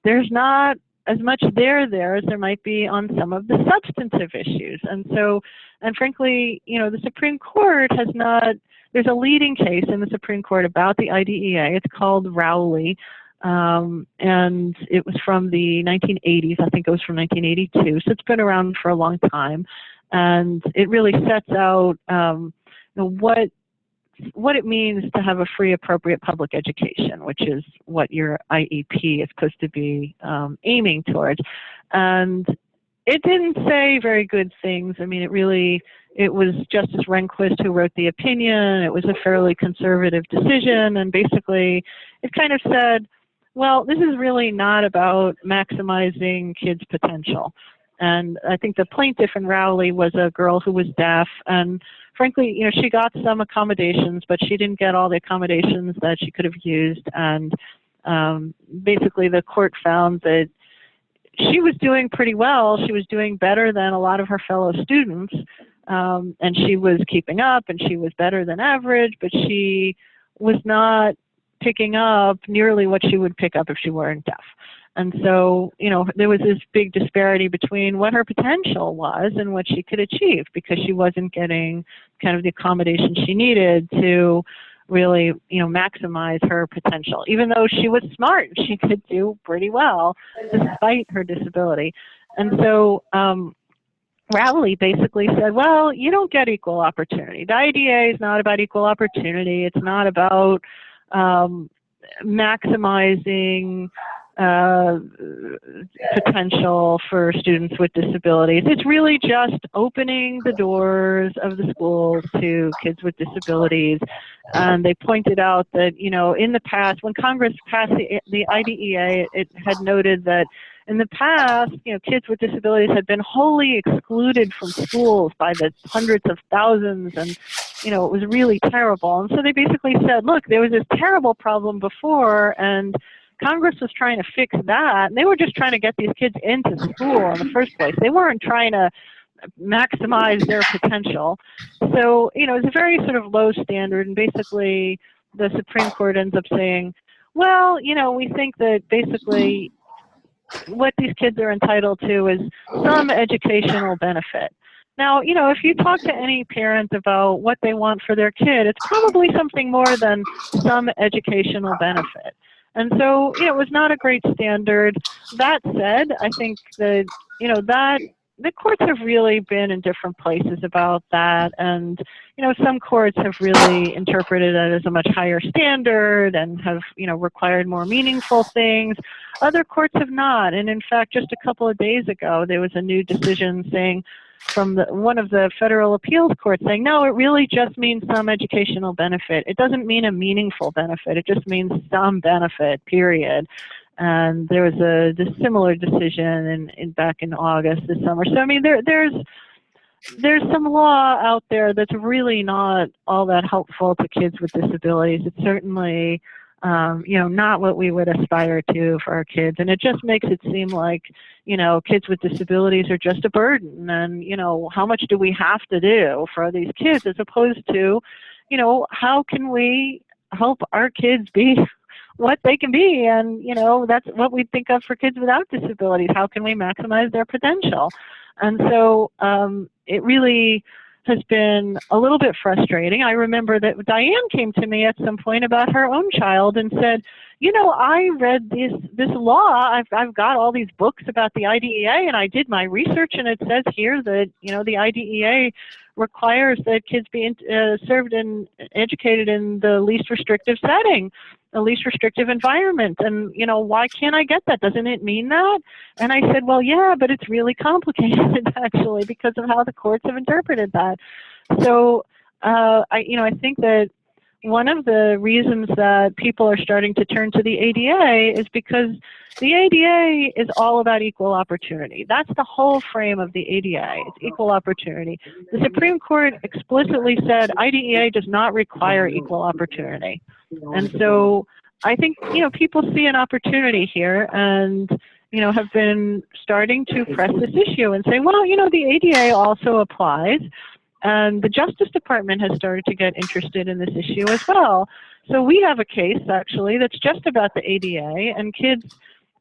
there's not as much there as there might be on some of the substantive issues. And so, and frankly, you know, the Supreme Court has not, there's a leading case in the Supreme Court about the IDEA. It's called Rowley, and it was from the 1980s. I think it was from 1982. So it's been around for a long time. And it really sets out you know, what what it means to have a free, appropriate public education, which is what your IEP is supposed to be aiming towards. And it didn't say very good things. I mean, it was Justice Rehnquist who wrote the opinion. It was a fairly conservative decision, and basically it kind of said, well, this is really not about maximizing kids' potential. And I think the plaintiff in Rowley was a girl who was deaf, and frankly, you know, she got some accommodations, but she didn't get all the accommodations that she could have used. And basically the court found that she was doing pretty well. She was doing better than a lot of her fellow students, and she was keeping up, and she was better than average, but she was not picking up nearly what she would pick up if she weren't deaf. And so, you know, there was this big disparity between what her potential was and what she could achieve, because she wasn't getting kind of the accommodation she needed to really, you know, maximize her potential. Even though she was smart, she could do pretty well despite her disability. And so Rowley basically said, well, you don't get equal opportunity. The IDEA is not about equal opportunity. It's not about maximizing potential for students with disabilities. It's really just opening the doors of the schools to kids with disabilities. And they pointed out that, you know, in the past, when Congress passed the IDEA, it had noted that in the past, you know, kids with disabilities had been wholly excluded from schools by the hundreds of thousands, and, you know, it was really terrible. And so they basically said, look, there was this terrible problem before, and Congress was trying to fix that, and they were just trying to get these kids into school in the first place. They weren't trying to maximize their potential. So, you know, it's a very sort of low standard, and basically the Supreme Court ends up saying, well, you know, we think that basically what these kids are entitled to is some educational benefit. Now, you know, if you talk to any parent about what they want for their kid, it's probably something more than some educational benefit. And so, you know, it was not a great standard. That said, I think that, you know, that the courts have really been in different places about that. And, you know, some courts have really interpreted it as a much higher standard and have, you know, required more meaningful things. Other courts have not. And in fact, just a couple of days ago, there was a new decision saying from one of the federal appeals courts saying, no, it really just means some educational benefit. It doesn't mean a meaningful benefit. It just means some benefit, period. And there was a similar decision back in August this summer. So, I mean, there's some law out there that's really not all that helpful to kids with disabilities. It's certainly, you know, not what we would aspire to for our kids. And it just makes it seem like, you know, kids with disabilities are just a burden. And, you know, how much do we have to do for these kids, as opposed to, you know, how can we help our kids be what they can be? And, you know, that's what we think of for kids without disabilities. How can we maximize their potential? And so it really has been a little bit frustrating. I remember that Diane came to me at some point about her own child and said, you know, I read this law. I've got all these books about the IDEA, and I did my research, and it says here that, you know, the IDEA requires that kids be served and educated in the least restrictive setting, the least restrictive environment. And, you know, why can't I get that? Doesn't it mean that? And I said, well, yeah, but it's really complicated, actually, because of how the courts have interpreted that. So, I think that one of the reasons that people are starting to turn to the ADA is because the ADA is all about equal opportunity. That's the whole frame of the ADA. It's equal opportunity. The Supreme Court explicitly said IDEA does not require equal opportunity. And so I think, you know, people see an opportunity here and, you know, have been starting to press this issue and say, well, you know, the ADA also applies. And the Justice Department has started to get interested in this issue as well. So we have a case, actually, that's just about the ADA and kids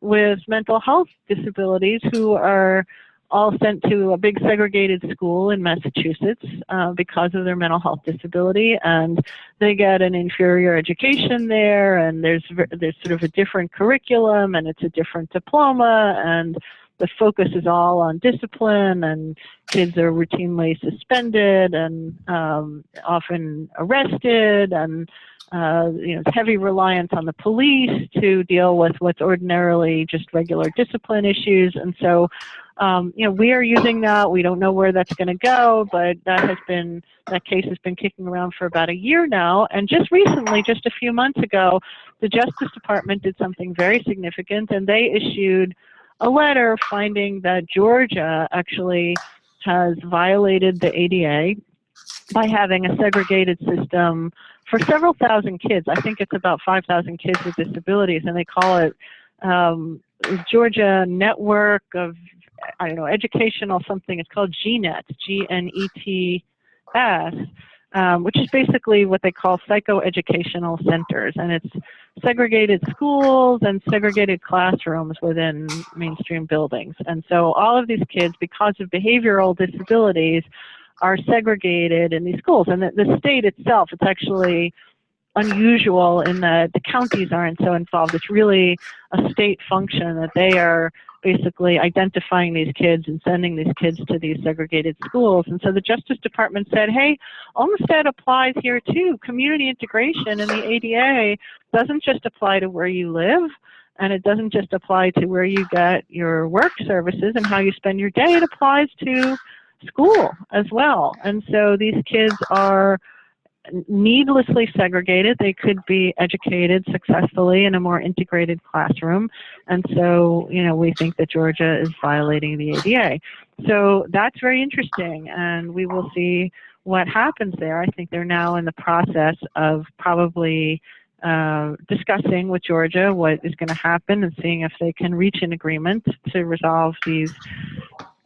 with mental health disabilities who are all sent to a big segregated school in Massachusetts because of their mental health disability, and they get an inferior education there, and there's sort of a different curriculum, and it's a different diploma, and the focus is all on discipline, and kids are routinely suspended and often arrested, and heavy reliance on the police to deal with what's ordinarily just regular discipline issues. And so, we are using that. We don't know where that's going to go, but that case has been kicking around for about a year now. And just recently, just a few months ago, the Justice Department did something very significant, and they issued a letter finding that Georgia actually has violated the ADA by having a segregated system for several thousand kids. I think it's about 5,000 kids with disabilities, and they call it Georgia Network of, educational something. It's called GNET, G-N-E-T-S, which is basically what they call psychoeducational centers. And it's segregated schools and segregated classrooms within mainstream buildings. And so all of these kids, because of behavioral disabilities, are segregated in these schools. And the state itself, it's actually unusual in that the counties aren't so involved. It's really a state function that they are basically identifying these kids and sending these kids to these segregated schools. And so the Justice Department said, hey, Olmstead applies here too. Community integration in the ADA doesn't just apply to where you live, and it doesn't just apply to where you get your work services and how you spend your day. It applies to school as well. And so these kids are needlessly segregated. They could be educated successfully in a more integrated classroom. And so, we think that Georgia is violating the ADA. So that's very interesting, and we will see what happens there. I think they're now in the process of probably discussing with Georgia what is going to happen and seeing if they can reach an agreement to resolve these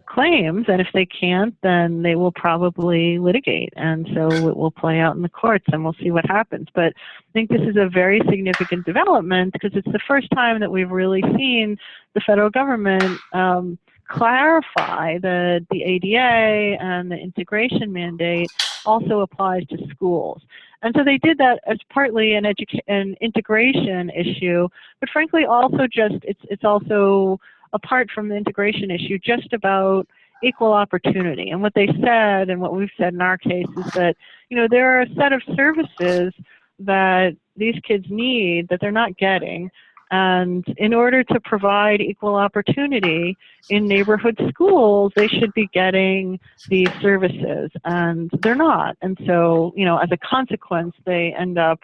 claims, and if they can't, then they will probably litigate, and so it will play out in the courts, and we'll see what happens. But I think this is a very significant development because it's the first time that we've really seen the federal government clarify that the ADA and the integration mandate also applies to schools. And so they did that as partly an integration issue, but frankly also it's also apart from the integration issue, just about equal opportunity. And what they said, and what we've said in our case, is that, there are a set of services that these kids need that they're not getting. And in order to provide equal opportunity in neighborhood schools, they should be getting these services, and they're not. And so, as a consequence, they end up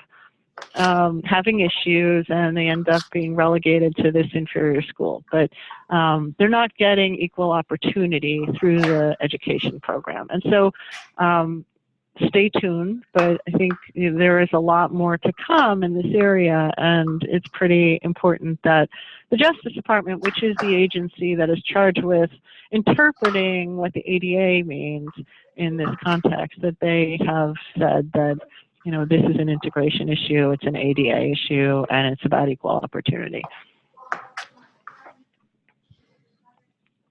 having issues, and they end up being relegated to this inferior school. But they're not getting equal opportunity through the education program. And so stay tuned, but I think there is a lot more to come in this area, and it's pretty important that the Justice Department, which is the agency that is charged with interpreting what the ADA means in this context, that they have said that this is an integration issue, it's an ADA issue, and it's about equal opportunity.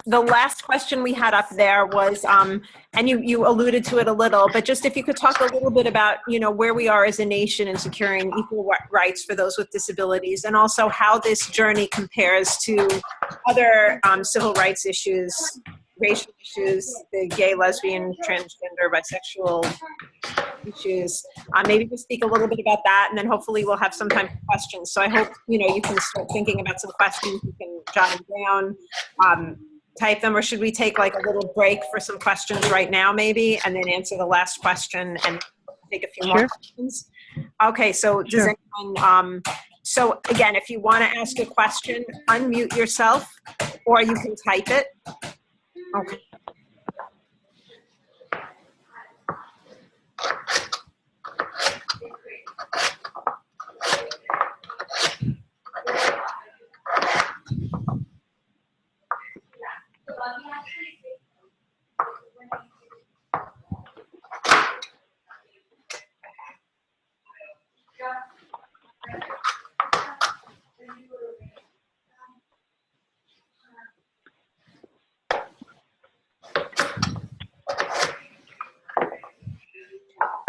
The last question we had up there was, and you alluded to it a little, but just if you could talk a little bit about, where we are as a nation in securing equal rights for those with disabilities, and also how this journey compares to other civil rights issues, racial issues, the gay, lesbian, transgender, bisexual issues. Maybe just speak a little bit about that, and then hopefully we'll have some time for questions. So I hope, you can start thinking about some questions. You can jot them down, type them, or should we take like a little break for some questions right now maybe, and then answer the last question and take a few more questions? Okay, so does anyone, so again, if you want to ask a question, unmute yourself, or you can type it. Okay.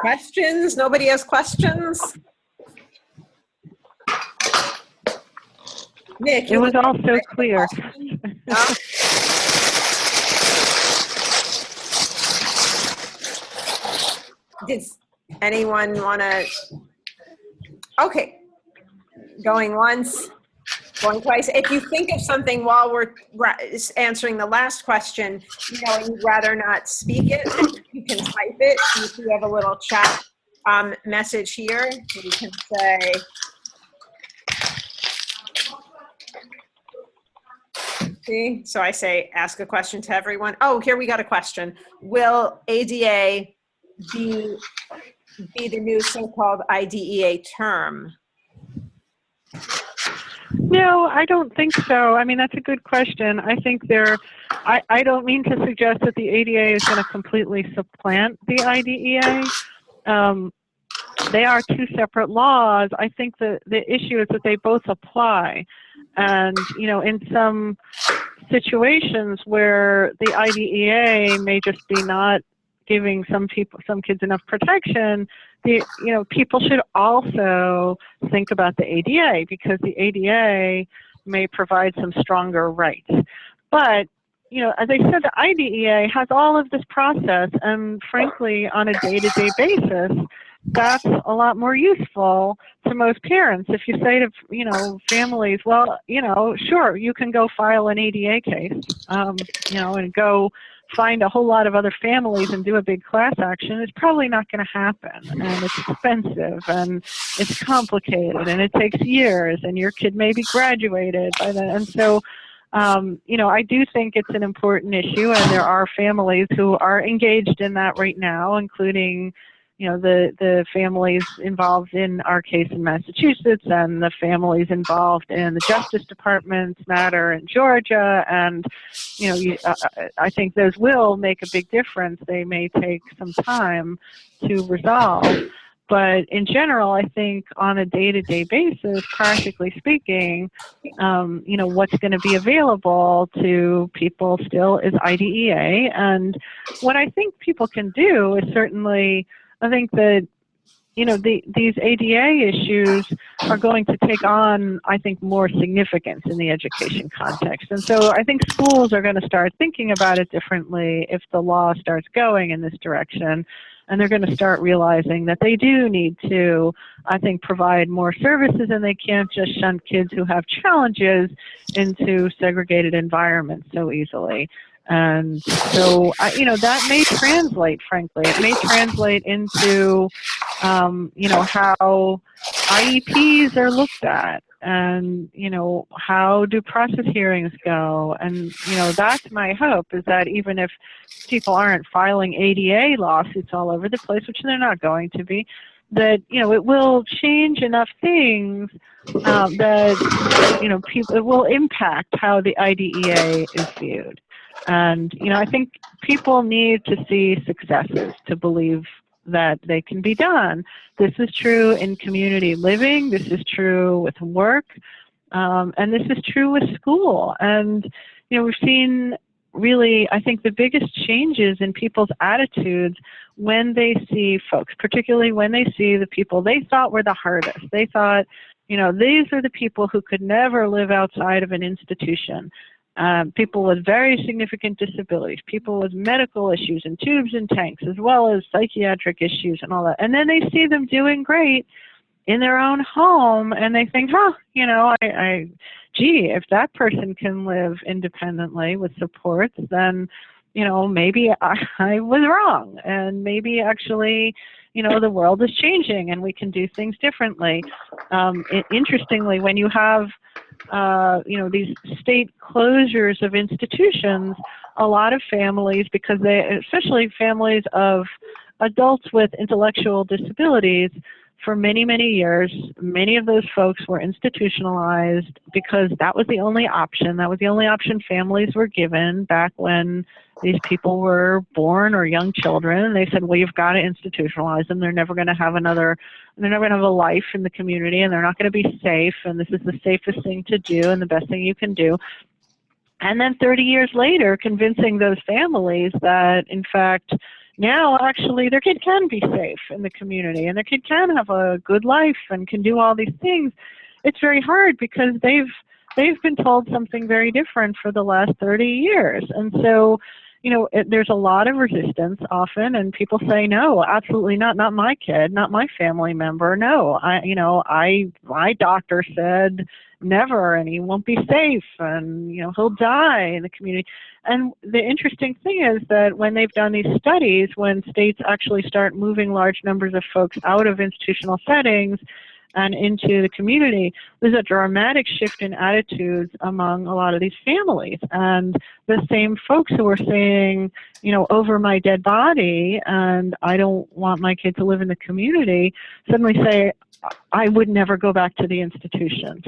Questions? Nobody has questions? Nick, it was all so clear. Does anyone want to? Okay, going once, going twice. If you think of something while we're answering the last question, you know, and you'd rather not speak it, you can type it. You see, we have a little chat message here. You can say, see, so I say, ask a question to everyone. Oh, here we got a question. Will ADA be the new so-called IDEA term? No, I don't think so. I mean, that's a good question. I think I don't mean to suggest that the ADA is going to completely supplant the IDEA. They are two separate laws. I think the issue is that they both apply. And, you know, in some situations where the IDEA may just be not giving some kids enough protection, people should also think about the ADA, because the ADA may provide some stronger rights. But, you know, as I said, the IDEA has all of this process, and frankly, on a day-to-day basis, that's a lot more useful to most parents. If you say to, you know, families, well, you know, sure, you can go file an ADA case, you know, and go find a whole lot of other families and do a big class action, it's probably not going to happen. And it's expensive, and it's complicated, and it takes years, and your kid may be graduated by then. And so, you know, I do think it's an important issue, and there are families who are engaged in that right now, including, you know, the families involved in our case in Massachusetts, and the families involved in the Justice Department's matter in Georgia. And, you know, I think those will make a big difference. They may take some time to resolve. But in general, I think on a day-to-day basis, practically speaking, you know, what's going to be available to people still is IDEA. And what I think people can do is certainly, I think that, you know, these ADA issues are going to take on, I think, more significance in the education context. And so I think schools are going to start thinking about it differently if the law starts going in this direction. And they're going to start realizing that they do need to, I think, provide more services, and they can't just shunt kids who have challenges into segregated environments so easily. And so, you know, that may translate, frankly. It may translate into, you know, how IEPs are looked at, and, you know, how due process hearings go. And, you know, that's my hope, is that even if people aren't filing ADA lawsuits all over the place, which they're not going to be, that, you know, it will change enough things that, you know, it will impact how the IDEA is viewed. And, you know, I think people need to see successes to believe that they can be done. This is true in community living. This is true with work. And this is true with school. And, you know, we've seen really, I think, the biggest changes in people's attitudes when they see folks, particularly when they see the people they thought were the hardest. They thought, you know, these are the people who could never live outside of an institution. People with very significant disabilities, people with medical issues and tubes and tanks, as well as psychiatric issues and all that. And then they see them doing great in their own home, and they think, huh, you know, gee, if that person can live independently with support, then, you know, maybe I was wrong. And maybe actually, you know, the world is changing and we can do things differently. Interestingly, when you have you know, these state closures of institutions, a lot of families, because especially families of adults with intellectual disabilities, for many, many years, many of those folks were institutionalized because that was the only option. That was the only option families were given back when these people were born, or young children. And they said, well, you've got to institutionalize them. They're never going to have a life in the community, and they're not going to be safe. And this is the safest thing to do and the best thing you can do. And then 30 years later, convincing those families that, in fact, now actually their kid can be safe in the community, and their kid can have a good life and can do all these things. It's very hard because they've been told something very different for the last 30 years. And so, there's a lot of resistance often, and people say, no, absolutely not my kid, not my family member. No, my doctor said never, and he won't be safe, and, he'll die in the community. And the interesting thing is that when they've done these studies, when states actually start moving large numbers of folks out of institutional settings and into the community, there's a dramatic shift in attitudes among a lot of these families. And the same folks who were saying, over my dead body and I don't want my kid to live in the community, suddenly say, I would never go back to the institution,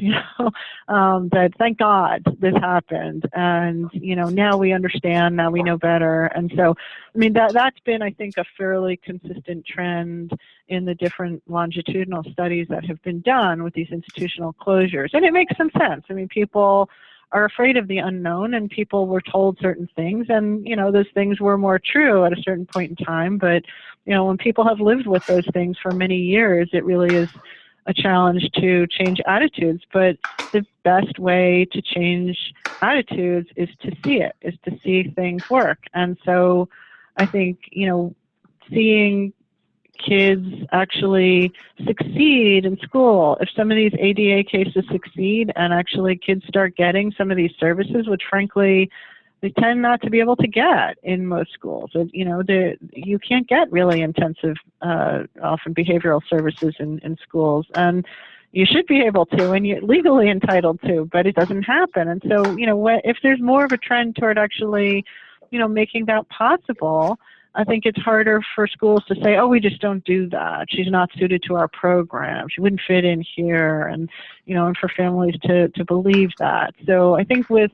that thank God this happened. And, now we understand, now we know better. And so, that's been, I think, a fairly consistent trend in the different longitudinal studies that have been done with these institutional closures. And it makes some sense. People are afraid of the unknown, and people were told certain things, and, those things were more true at a certain point in time. But, when people have lived with those things for many years, it really is a challenge to change attitudes. But the best way to change attitudes is to see it, is to see things work. And so I think, seeing kids actually succeed in school, if some of these ADA cases succeed and actually kids start getting some of these services, which frankly they tend not to be able to get in most schools. You can't get really intensive, often behavioral services in schools, and you should be able to, and you're legally entitled to, but it doesn't happen. And so, if there's more of a trend toward actually, making that possible, I think it's harder for schools to say, oh, we just don't do that. She's not suited to our program. She wouldn't fit in here. And, and for families to believe that. So I think with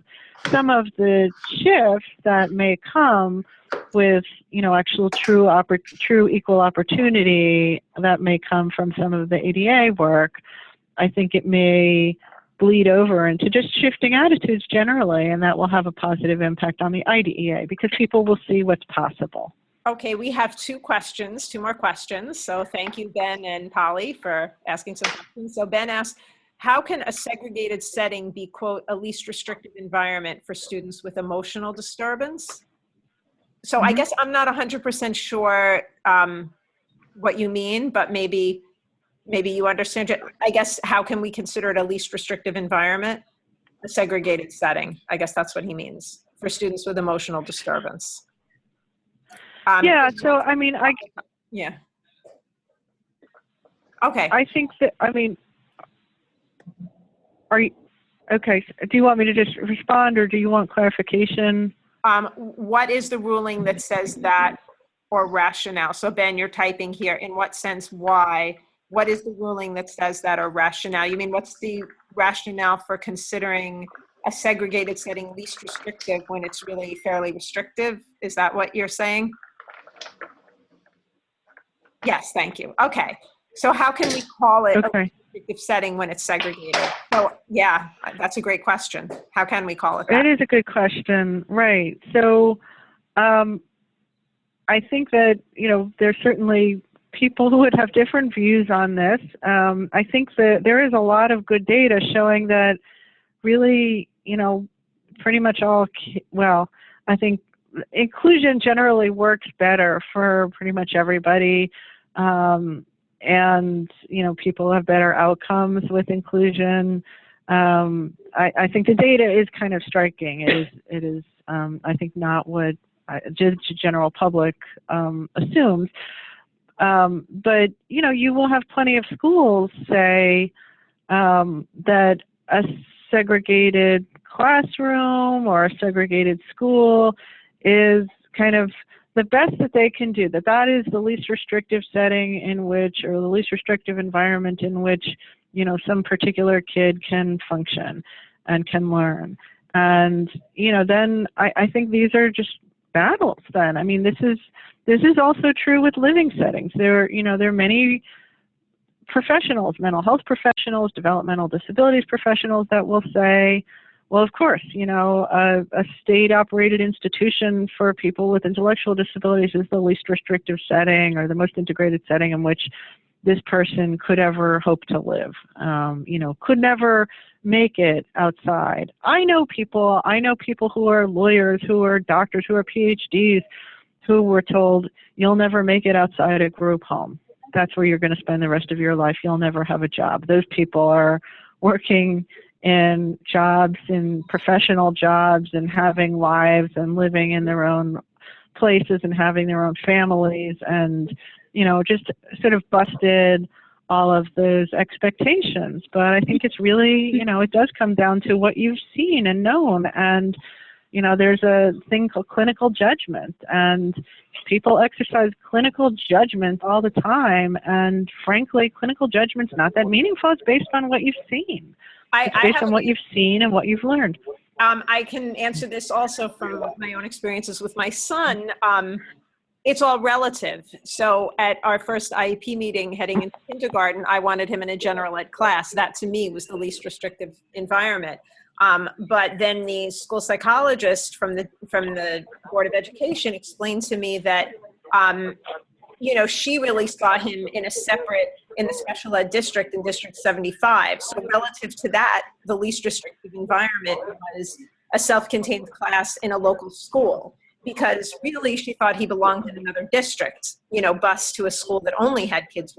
some of the shifts that may come with, actual true equal opportunity that may come from some of the ADA work, I think it may bleed over into just shifting attitudes generally, and that will have a positive impact on the IDEA because people will see what's possible. Okay, we have two more questions. So thank you, Ben and Polly, for asking some questions. So Ben asked, how can a segregated setting be, quote, a least restrictive environment for students with emotional disturbance? So I guess I'm not 100% sure what you mean, but maybe you understand it. I guess, how can we consider it a least restrictive environment? A segregated setting. I guess that's what he means for students with emotional disturbance. Yeah, so yeah. Okay. I think that, are you, okay, do you want me to just respond or do you want clarification? What is the ruling that says that, or rationale? So Ben, you're typing here, in what sense, why? What is the ruling that says that, or rationale? You mean, what's the rationale for considering a segregated setting least restrictive when it's really fairly restrictive? Is that what you're saying? Yes, thank you. Okay. So how can we call it a restrictive setting when it's segregated? So yeah, that's a great question. How can we call it that? That is a good question, right. So I think that, there's certainly people who would have different views on this. I think that there is a lot of good data showing that really, pretty much all, I think inclusion generally works better for pretty much everybody. And, people have better outcomes with inclusion. I think the data is kind of striking. It is I think not what the general public assumes. But, you will have plenty of schools say that a segregated classroom or a segregated school is kind of the best that they can do, that is the least restrictive setting in which, or the least restrictive environment in which, some particular kid can function and can learn. And, then I think these are just battles then. This is also true with living settings. There are many professionals, mental health professionals, developmental disabilities professionals that will say, well, of course, a state-operated institution for people with intellectual disabilities is the least restrictive setting or the most integrated setting in which, this person could ever hope to live, could never make it outside. I know people who are lawyers, who are doctors, who are PhDs, who were told, you'll never make it outside a group home. That's where you're going to spend the rest of your life. You'll never have a job. Those people are working in jobs, in professional jobs, and having lives and living in their own places and having their own families, and just sort of busted all of those expectations. But I think it's really, it does come down to what you've seen and known. And, there's a thing called clinical judgment, and people exercise clinical judgment all the time. And frankly, clinical judgment's not that meaningful. It's based on what you've seen. It's based on what you've seen and what you've learned. I can answer this also from my own experiences with my son. It's all relative. So at our first IEP meeting heading into kindergarten, I wanted him in a general ed class. That to me was the least restrictive environment. But then the school psychologist from the Board of Education explained to me that, she really saw him in the special ed district in District 75. So relative to that, the least restrictive environment was a self-contained class in a local school, because really she thought he belonged in another district, bused to a school that only had kids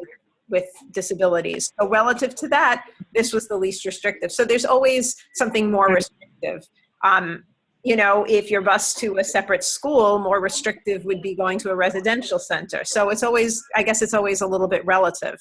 with disabilities. So relative to that, this was the least restrictive. So there's always something more restrictive. If you're bused to a separate school, more restrictive would be going to a residential center. So I guess it's always a little bit relative.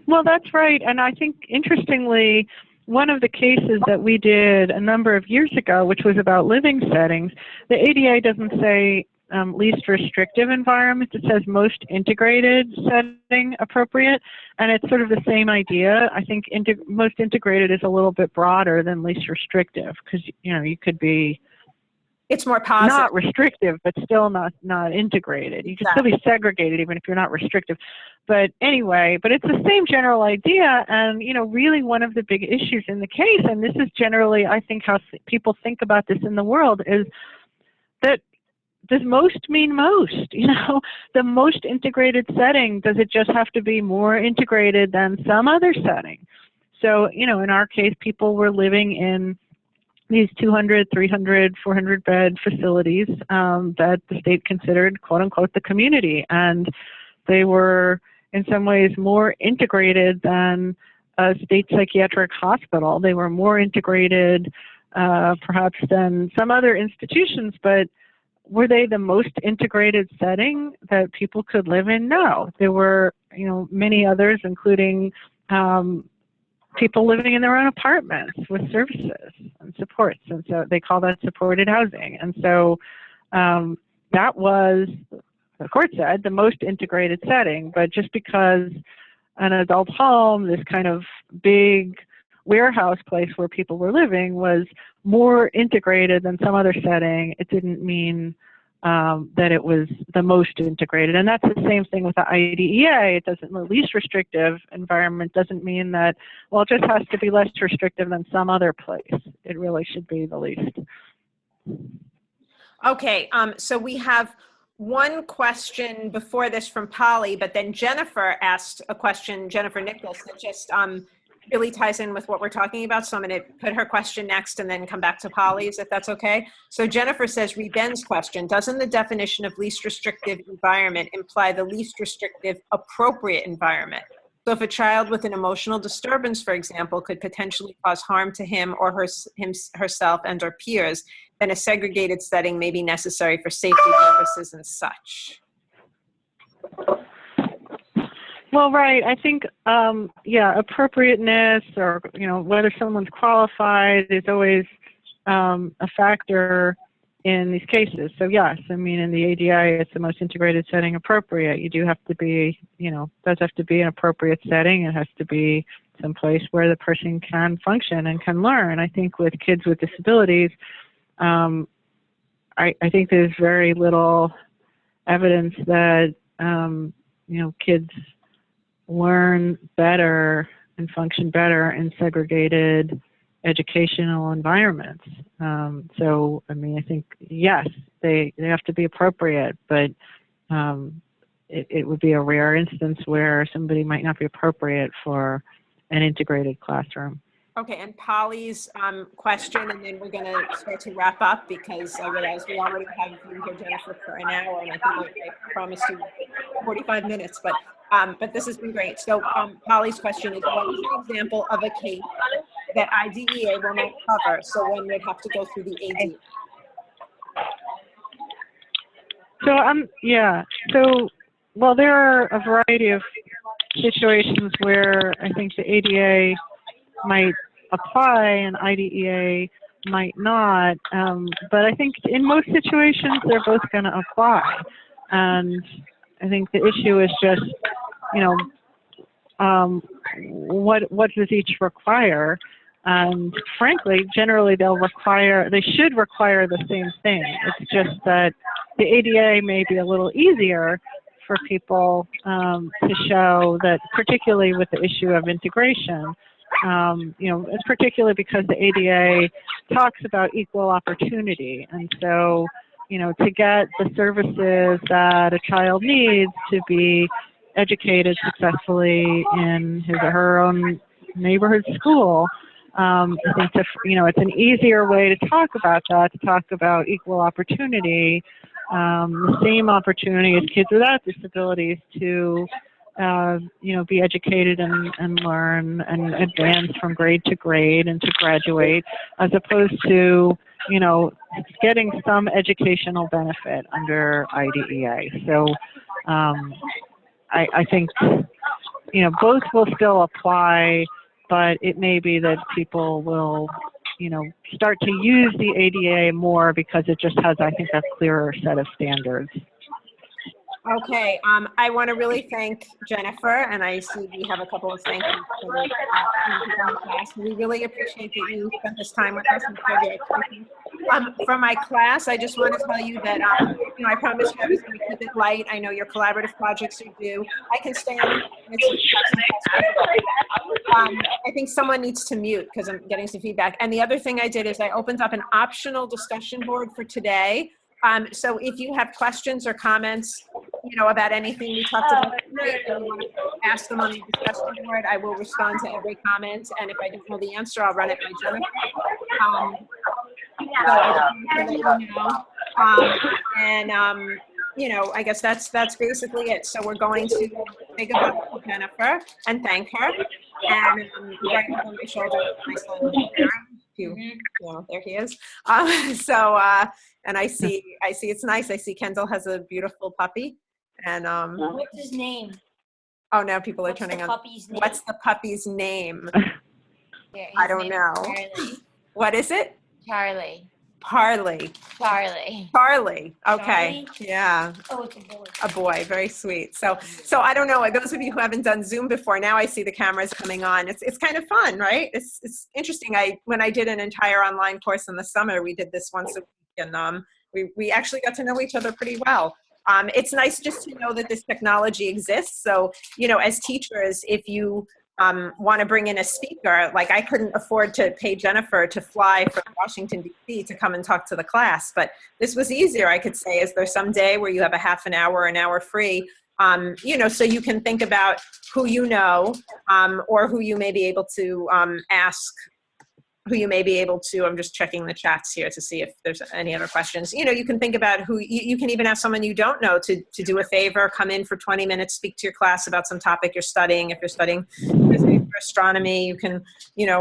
Well, that's right. And I think, interestingly, one of the cases that we did a number of years ago, which was about living settings, the ADA doesn't say least restrictive environment. It says most integrated setting appropriate. And it's sort of the same idea. I think most integrated is a little bit broader than least restrictive, because, you could be it's more positive. Not restrictive, but still not integrated. You can still be segregated even if you're not restrictive. But anyway, but it's the same general idea. And, really one of the big issues in the case, and this is generally, I think, how people think about this in the world, is that does most mean most? The most integrated setting, does it just have to be more integrated than some other setting? So, in our case, people were living in these 200, 300, 400 bed facilities that the state considered, quote unquote, the community. And they were in some ways more integrated than a state psychiatric hospital. They were more integrated perhaps than some other institutions, but were they the most integrated setting that people could live in? No. There were, many others, including people living in their own apartments with services and supports. And so they call that supported housing. And so that was, the court said, the most integrated setting. But just because an adult home, this kind of big warehouse place where people were living, was more integrated than some other setting, it didn't mean that it was the most integrated. And that's the same thing with the IDEA. It doesn't, the least restrictive environment doesn't mean that, well, it just has to be less restrictive than some other place. It really should be the least. Okay, so we have one question before this from Polly, but then Jennifer asked a question, Jennifer Nichols, that just really ties in with what we're talking about. So I'm going to put her question next and then come back to Polly's, if that's okay. So Jennifer says, Ben's question, doesn't the definition of least restrictive environment imply the least restrictive appropriate environment? So if a child with an emotional disturbance, for example, could potentially cause harm to him or herself and or peers, then a segregated setting may be necessary for safety purposes and such. Well, right. I think, appropriateness or, whether someone's qualified is always a factor in these cases. So yes, I mean, in the ADI, it's the most integrated setting appropriate. You do have to be, does have to be an appropriate setting. It has to be someplace where the person can function and can learn. I think with kids with disabilities, I think there's very little evidence that, kids learn better and function better in segregated educational environments. So, I mean, I think, yes, they have to be appropriate, but it would be a rare instance where somebody might not be appropriate for an integrated classroom. Okay, and Polly's question, and then we're going to start to wrap up because I realize we already have you here, Jennifer, for an hour, and I think I promised you 45 minutes, but this has been great. So Polly's question is, what is an example of a case that IDEA will not cover, so one would have to go through the AD? So so well, there are a variety of situations where I think the ADA might apply and IDEA might not, but I think in most situations they're both going to apply, and I think the issue is just, what does each require? And frankly, generally they should require the same thing. It's just that the ADA may be a little easier for people to show that, particularly with the issue of integration, it's particularly because the ADA talks about equal opportunity. And so, to get the services that a child needs to be educated successfully in his or her own neighborhood school, I think it's an easier way to talk about that, to talk about equal opportunity, the same opportunity as kids without disabilities to, be educated and learn and advance from grade to grade and to graduate, as opposed to, getting some educational benefit under IDEA. So I think, both will still apply, but it may be that people will, start to use the ADA more because it just has, I think, a clearer set of standards. Okay, I want to really thank Jennifer, and I see we have a couple of thank yous for the class. We really appreciate that you spent this time with us and shared your expertise. For my class, I just want to tell you that I promised you I was going to keep it light. I know your collaborative projects are due. I can stay on. I think someone needs to mute because I'm getting some feedback. And the other thing I did is I opened up an optional discussion board for today. So if you have questions or comments, about anything we talked about tonight, and you want to ask them on the discussion board, I will respond to every comment. And if I don't know the answer, I'll run it by Jennifer. So I just want to let you know. I guess that's basically it. So we're going to say goodbye to Jennifer and thank her. And right on my shoulder, my son, there he is. And I see it's nice. I see Kendall has a beautiful puppy. And what's his name? Oh, now people are turning on. What's the puppy's name? Yeah, I don't know. Charlie. What is it? Charlie. Parley. Charlie. Charlie. Okay. Charlie? Yeah. Oh, it's a boy. A boy. Very sweet. So I don't know. Those of you who haven't done Zoom before, now I see the cameras coming on. It's kind of fun, right? It's interesting. When I did an entire online course in the summer, we did this once a week, and we actually got to know each other pretty well. It's nice just to know that this technology exists. So, as teachers, if you want to bring in a speaker, like I couldn't afford to pay Jennifer to fly from Washington, D.C. to come and talk to the class, but this was easier. I could say, is there some day where you have a half an hour free, so you can think about who or who you may be able to ask, I'm just checking the chats here to see if there's any other questions. You can think about who, you can even ask someone you don't know to do a favor, come in for 20 minutes, speak to your class about some topic you're studying. If you're studying physics or astronomy, you can,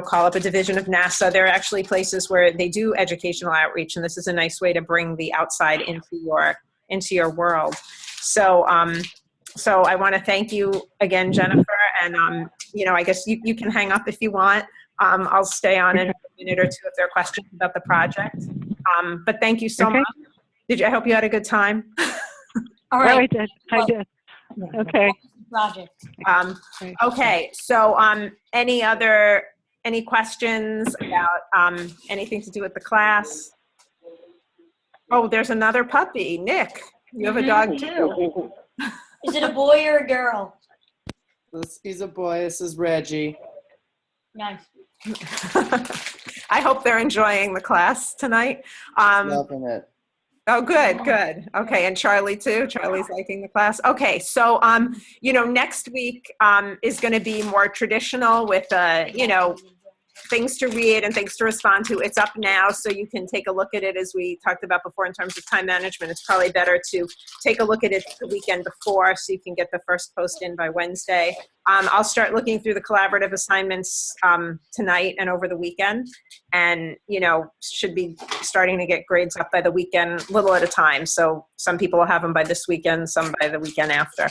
call up a division of NASA. There are actually places where they do educational outreach, and this is a nice way to bring the outside into your world. So I want to thank you again, Jennifer, and, I guess you can hang up if you want. I'll stay on in a minute or two if there are questions about the project. But thank you so much. I hope you had a good time. All right. Oh, I did. Okay. Project. Okay. So, any questions about anything to do with the class? Oh, there's another puppy, Nick. You have a dog too. Is it a boy or a girl? He's a boy. This is Reggie. Nice. I hope they're enjoying the class tonight. Loving it. Oh, good, good. Okay, and Charlie too? Charlie's liking the class? Okay, so, next week is going to be more traditional with, things to read and things to respond to. It's up now, so you can take a look at it as we talked about before in terms of time management. It's probably better to take a look at it the weekend before so you can get the first post in by Wednesday. I'll start looking through the collaborative assignments tonight and over the weekend, and, should be starting to get grades up by the weekend, little at a time. So some people will have them by this weekend, some by the weekend after.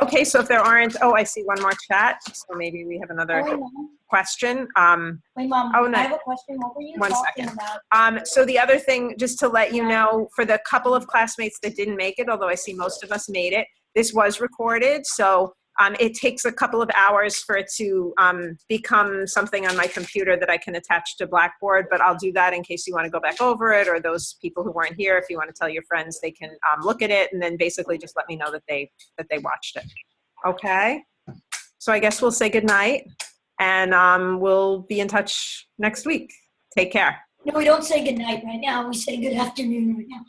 Okay, so if there aren't, I see one more chat, so maybe we have another question. Wait, Mom, Oh, no. I have a question. What were you One talking second. about? So the other thing, just to let you know, for the couple of classmates that didn't make it, although I see most of us made it, this was recorded. So it takes a couple of hours for it to become something on my computer that I can attach to Blackboard, but I'll do that in case you want to go back over it, or those people who weren't here, if you want to tell your friends, they can look at it and then basically just let me know that they watched it. Okay? So I guess we'll say goodnight, and we'll be in touch next week. Take care. No, we don't say good night right now. We say good afternoon right now.